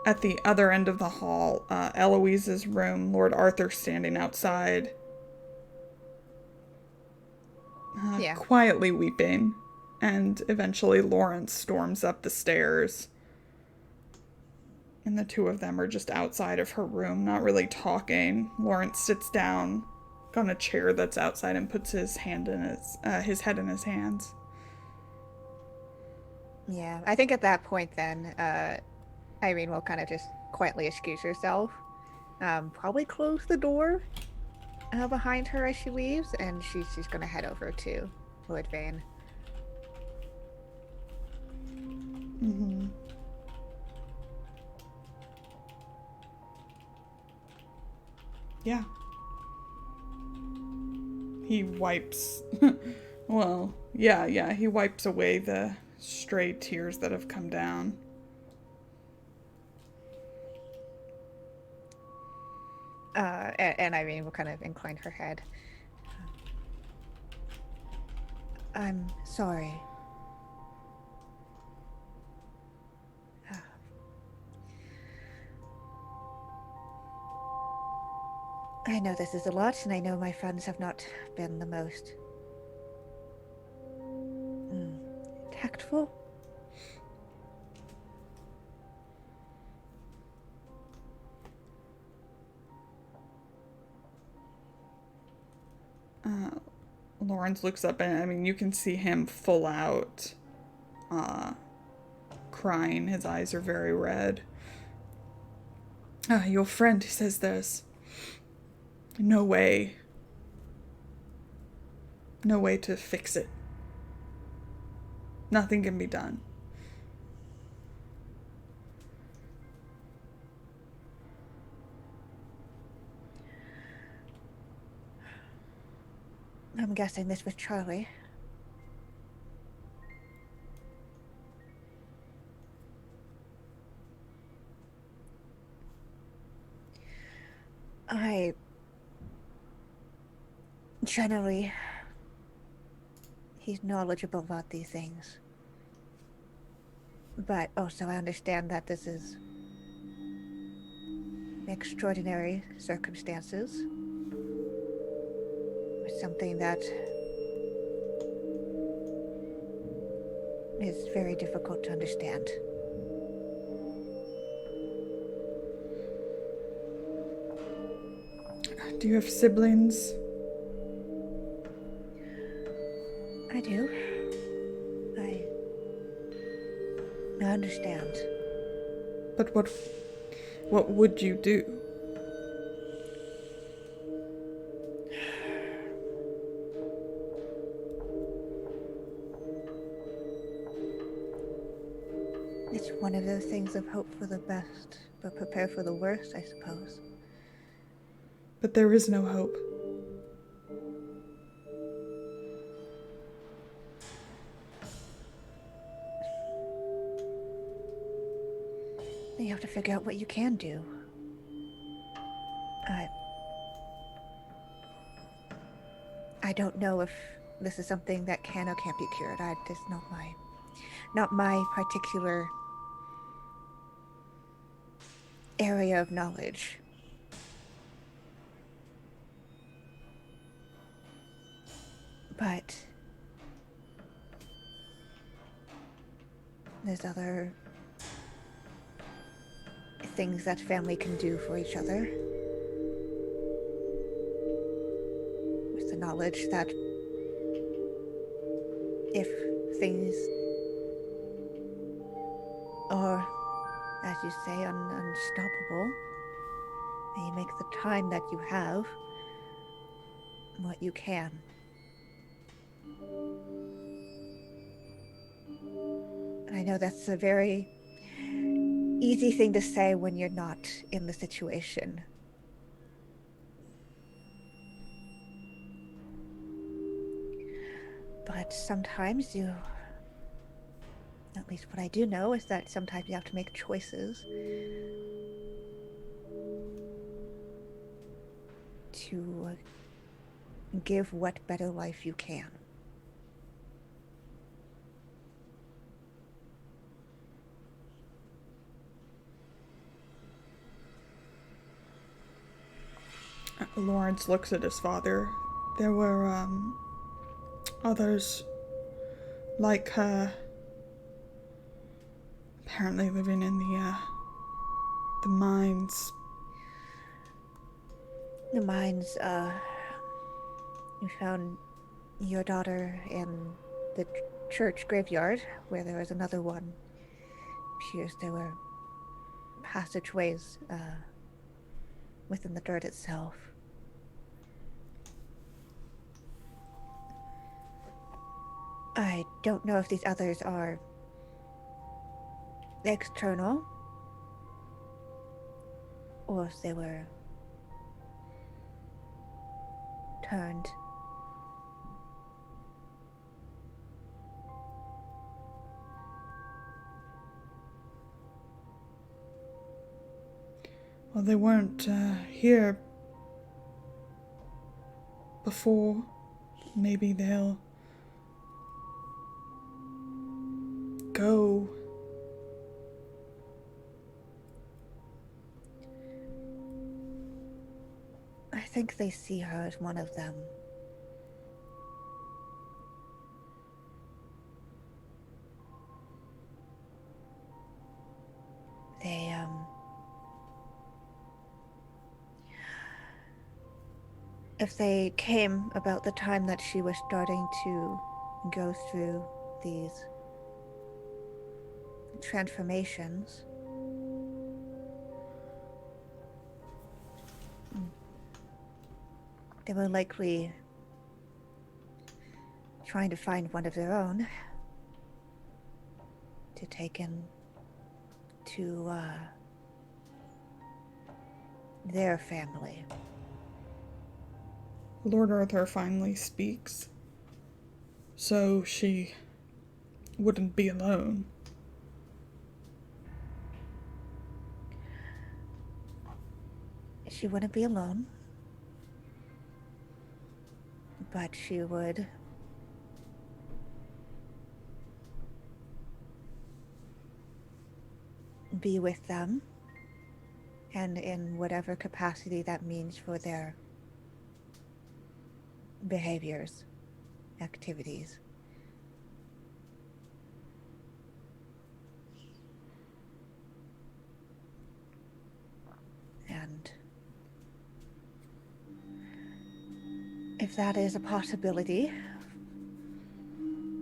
at the other end of the hall, Eloise's room, Lord Arthur standing outside, Yeah. quietly weeping. And eventually Lawrence storms up the stairs. And the two of them are just outside of her room, not really talking. Lawrence sits down on a chair that's outside and puts his head in his hands. Yeah, I think at that point then, Irene will kind of just quietly excuse herself, probably close the door behind her as she leaves, and she's gonna head over to Lord Vane. Mm-hmm. Yeah. He wipes... well, yeah, he wipes away the stray tears that have come down. And Irene will kind of incline her head. I'm sorry. I know this is a lot, and I know my funds have not been the most tactful. Lawrence looks up and, I mean, you can see him full out, crying. His eyes are very red. Your friend says there's no way to fix it. Nothing can be done. I'm guessing this was Charlie. Generally, he's knowledgeable about these things. But also I understand that this is extraordinary circumstances. It's something that is very difficult to understand. Do you have siblings? I do. I understand. But what would you do? It's one of those things of hope for the best, but prepare for the worst, I suppose. But there is no hope. You have to figure out what you can do. I don't know if this is something that can or can't be cured. It's not my particular area of knowledge. But there's other things that family can do for each other. With the knowledge that if things are as you say, unstoppable. And you make the time that you have what you can. And I know that's a very easy thing to say when you're not in the situation. But sometimes at least what I do know is that sometimes you have to make choices to give what better life you can. Lawrence looks at his father. There were, others like her, apparently living in the mines. The mines, you found your daughter in the church graveyard, where there was another one. Appears there were passageways, within the dirt itself. I don't know if these others are external or if they were turned. Well, they weren't here before. Maybe they'll go. I think they see her as one of them. They, if they came about the time that she was starting to go through these transformations, they were likely trying to find one of their own to take in to their family. Lord Arthur finally speaks. So she wouldn't be alone. She wouldn't be alone, but she would be with them, and in whatever capacity that means for their behaviors, activities. And if that is a possibility,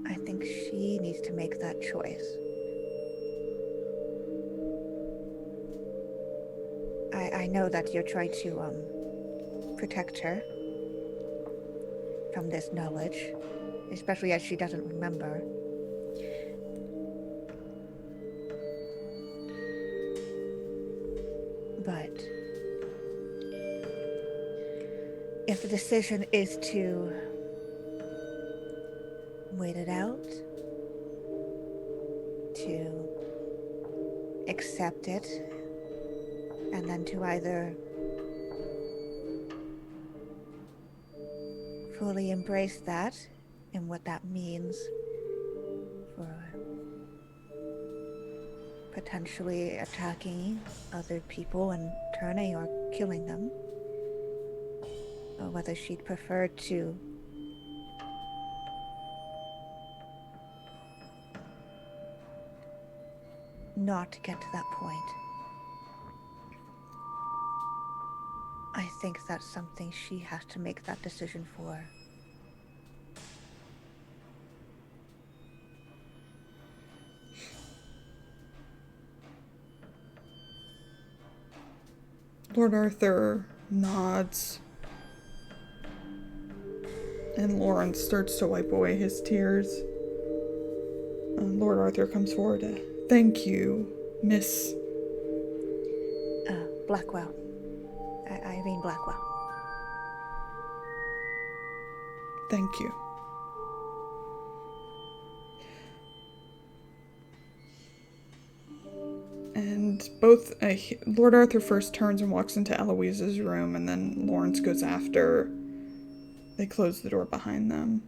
I think she needs to make that choice. I know that you're trying to protect her from this knowledge, especially as she doesn't remember. But if the decision is to wait it out, to accept it, and then to either fully embrace that and what that means for potentially attacking other people and turning or killing them, or whether she'd prefer to not get to that point. I think that's something she has to make that decision for. Lord Arthur nods. And Lawrence starts to wipe away his tears. Lord Arthur comes forward. Thank you, Miss... Blackwell. Irene Blackwell. Thank you. And both... Lord Arthur first turns and walks into Eloise's room, and then Lawrence goes after. They close the door behind them.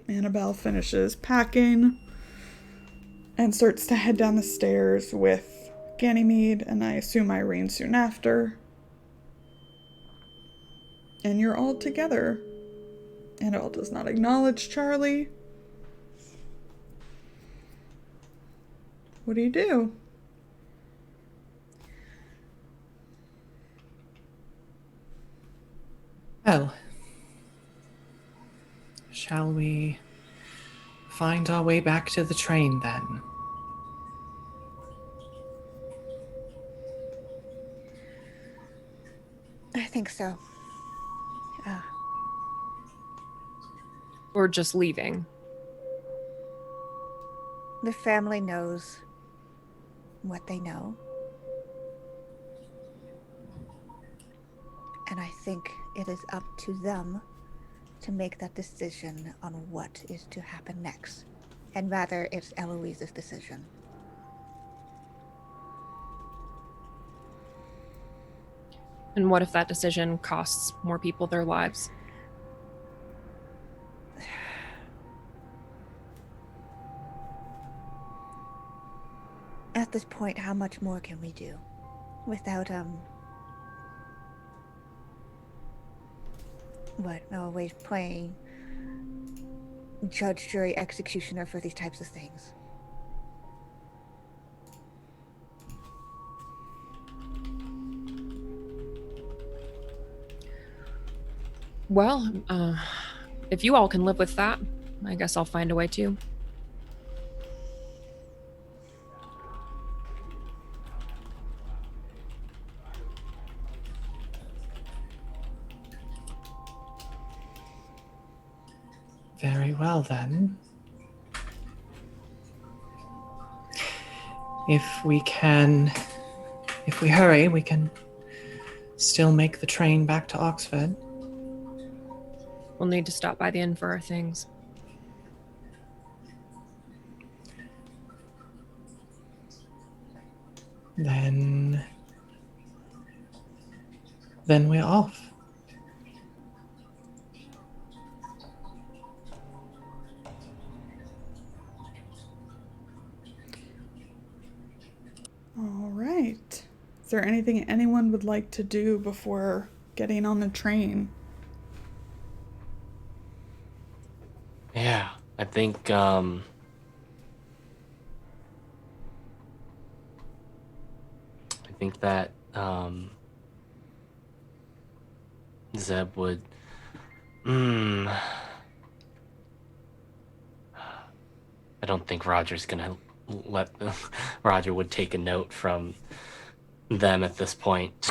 Annabelle finishes packing and starts to head down the stairs with Ganymede, and I assume Irene soon after. And you're all together. Annabelle does not acknowledge Charlie. What do you do? Well, shall we find our way back to the train then? I think so. Or just leaving? The family knows what they know. And I think it is up to them to make that decision on what is to happen next. And rather, it's Eloise's decision. And what if that decision costs more people their lives? At this point, how much more can we do without always playing judge, jury, executioner for these types of things? Well, if you all can live with that, I guess I'll find a way to. Very well then. If we hurry, we can still make the train back to Oxford. We'll need to stop by the inn for our things. Then we're off. All right. Is there anything anyone would like to do before getting on the train? Yeah, I think that Zeb would I don't think Roger's gonna let Roger would take a note from them at this point.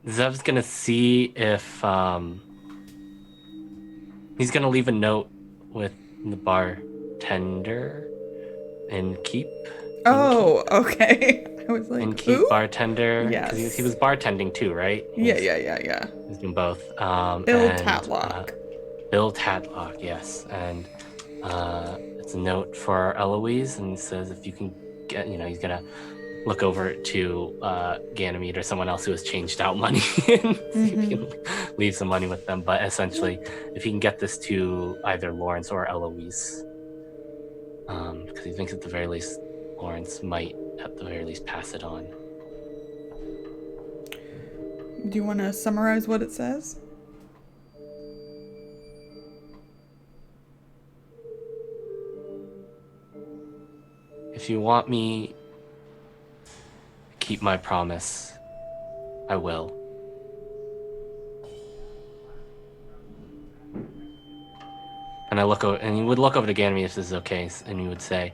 Zeb's gonna see if he's gonna leave a note with the bartender and keep. Oh, okay. I was like, And keep who? bartender. Yes. Because he was bartending too, right? Yeah. He's doing both. Bill Tatlock. Bill Tatlock, yes. And it's a note for Eloise, and it says if you can get, he's gonna look over to Ganymede or someone else who has changed out money and see if he can leave some money with them. But essentially, if he can get this to either Lawrence or Eloise, because he thinks at the very least Lawrence might at the very least pass it on. Do you want to summarize what it says? If you want me to keep my promise, I will. And I look over, and you would look over to Ganymede if this is okay, and you would say,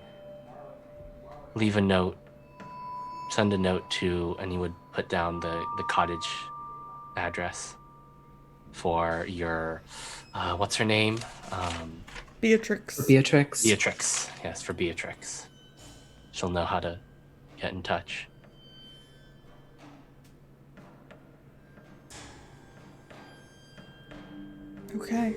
leave a note, send a note to, and you would put down the cottage address for your, what's her name? Beatrix. Beatrix. Yes, for Beatrix. She'll know how to get in touch. Okay.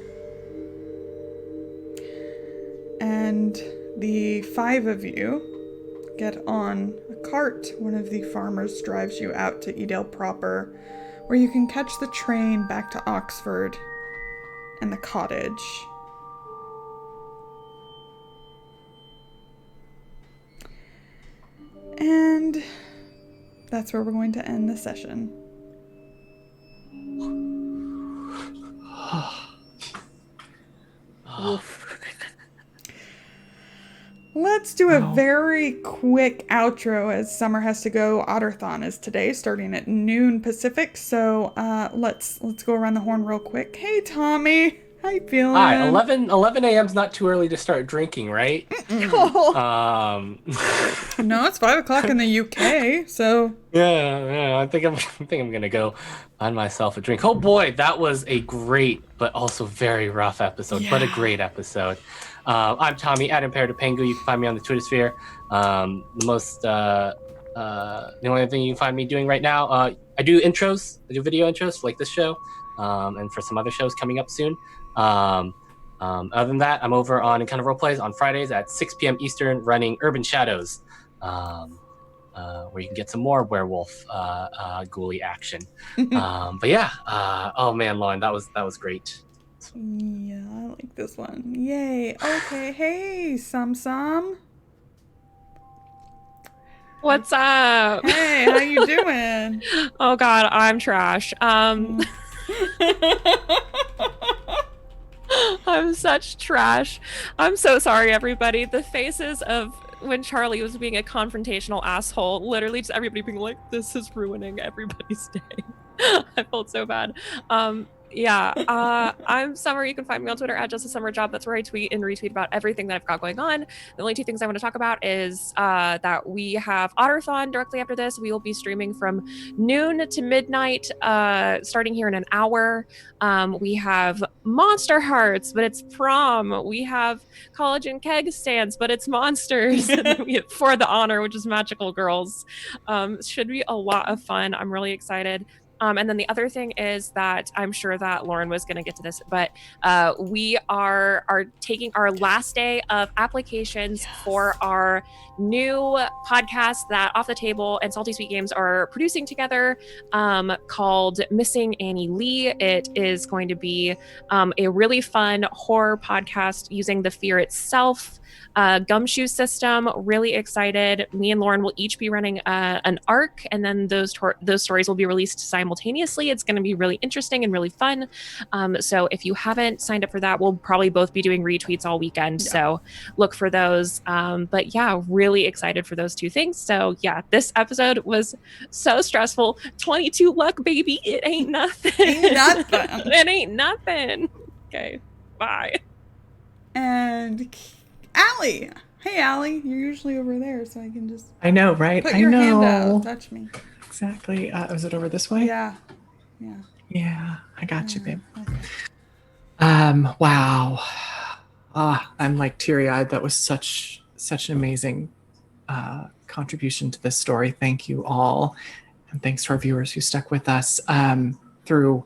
And the 5 of you get on a cart. One of the farmers drives you out to Edale proper, where you can catch the train back to Oxford and the cottage. And that's where we're going to end the session. Let's do a very quick outro as Summer has to go. Otterthon is today, starting at noon Pacific. So let's go around the horn real quick. Hey, Tommy, how you feeling? Hi, 11 a.m.'s not too early to start drinking, right? No, it's 5 o'clock in the UK. So yeah, I think I'm gonna go find myself a drink. Oh boy, that was a great but also very rough episode, but a great episode. I'm Tommy at Imperative Pengu. You can find me on the Twitter sphere. The only thing you can find me doing right now, I do intros. I do video intros for like this show, and for some other shows coming up soon. Other than that, I'm over on Kind of Roleplays on Fridays at 6 p.m. Eastern, running Urban Shadows, where you can get some more werewolf ghouly action. But yeah, oh man, Lauren, that was great. Yeah, I like this one. Yay. Okay. Hey, Sum. What's up? Hey, how you doing? Oh God, I'm trash. I'm such trash. I'm so sorry, everybody. The faces of when Charlie was being a confrontational asshole, literally just everybody being like, this is ruining everybody's day. I felt so bad. I'm Summer. You can find me on Twitter at JustASummerJob. That's where I tweet and retweet about everything that I've got going on. The only 2 things I want to talk about is that we have Otterthon directly after this. We will be streaming from noon to midnight, starting here in an hour. We have Monster Hearts, but it's prom. We have College and Keg Stands, but it's monsters. And then we have For the Honor, which is Magical Girls. Should be a lot of fun. I'm really excited. And then the other thing is that I'm sure that Lauren was going to get to this, but we are taking our last day of applications for our new podcast that Off the Table and Salty Sweet Games are producing together, called Missing Annie Lee. It is going to be a really fun horror podcast using the fear itself gumshoe system. Really excited. Me and Lauren will each be running an arc, and then those stories will be released simultaneously. It's going to be really interesting and really fun. So if you haven't signed up for that, we'll probably both be doing retweets all weekend. Yeah. So look for those. But yeah, really excited for those 2 things. So yeah, this episode was so stressful. 22 luck, baby. It ain't nothing. It ain't nothing. Okay, bye. And Allie. Hey, Allie. You're usually over there, so I can just... I know, right? Put your hand out. Touch me. Exactly. Is it over this way? Yeah. Yeah, I got you, babe. Okay. Wow. I'm like teary-eyed. That was such an amazing contribution to this story. Thank you all. And thanks to our viewers who stuck with us through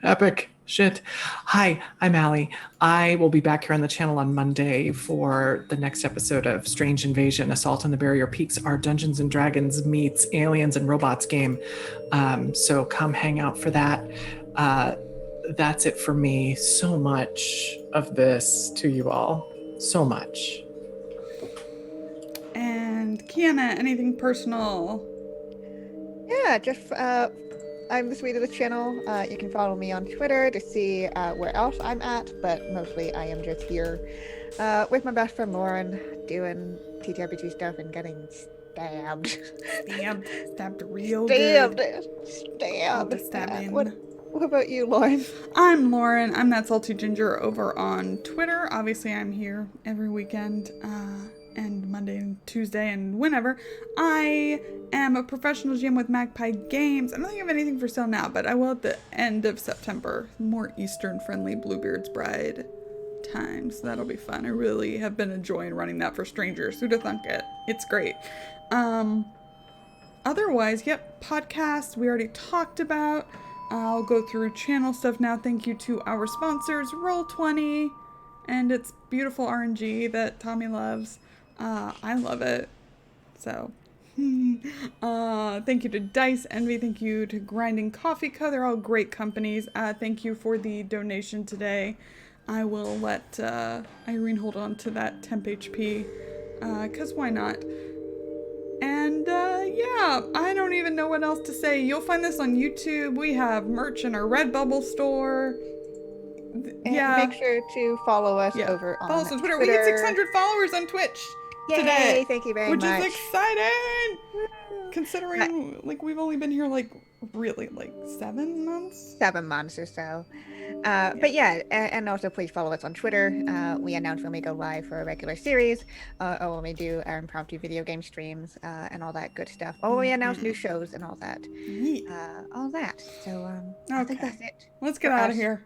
epic shit. Hi, I'm Allie. I will be back here on the channel on Monday for the next episode of Strange Invasion, Assault on the Barrier Peaks, our Dungeons and Dragons meets Aliens and Robots game. So come hang out for that. That's it for me. So much of this to you all. So much. And Kienna, anything personal? Yeah, just I'm the sweet of the channel. You can follow me on Twitter to see where else I'm at, but mostly I am just here with my best friend Lauren doing TTRPG stuff and getting stabbed. Stabbed real good. Stabbed. All the stabbing. What about you, Lauren? I'm Lauren. I'm that salty ginger over on Twitter. Obviously, I'm here every weekend. and Monday and Tuesday and whenever. I am a professional GM with Magpie Games. I don't think I have anything for sale now, but I will at the end of September. More Eastern-friendly Bluebeard's Bride time, so that'll be fun. I really have been enjoying running that for strangers. Who'd have thunk it? It's great. Otherwise, yep, podcasts we already talked about. I'll go through channel stuff now. Thank you to our sponsors, Roll20, and its beautiful RNG that Tommy loves. I love it. So, thank you to Dice Envy. Thank you to Grinding Coffee Co. They're all great companies. Thank you for the donation today. I will let Irene hold on to that temp HP, because why not? And yeah, I don't even know what else to say. You'll find this on YouTube. We have merch in our Redbubble store. And make sure to follow us over on follow us on Twitter. We hit 600 followers on Twitch today. Thank you very much. Which is exciting! Considering, like, we've only been here, like, really, like, 7 months? 7 months or so. But yeah, and also please follow us on Twitter. We announce when we go live for a regular series, or when we do our impromptu video game streams, and all that good stuff. Or we announce new shows and all that. All that. So I think that's it. Let's get out of here.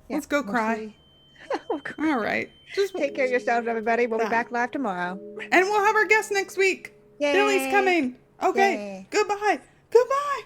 Yeah, let's go cry. All right. Just take care of yourselves, everybody. We'll be back live tomorrow. And we'll have our guest next week. Yay. Billy's coming. Okay. Yay. Goodbye. Goodbye.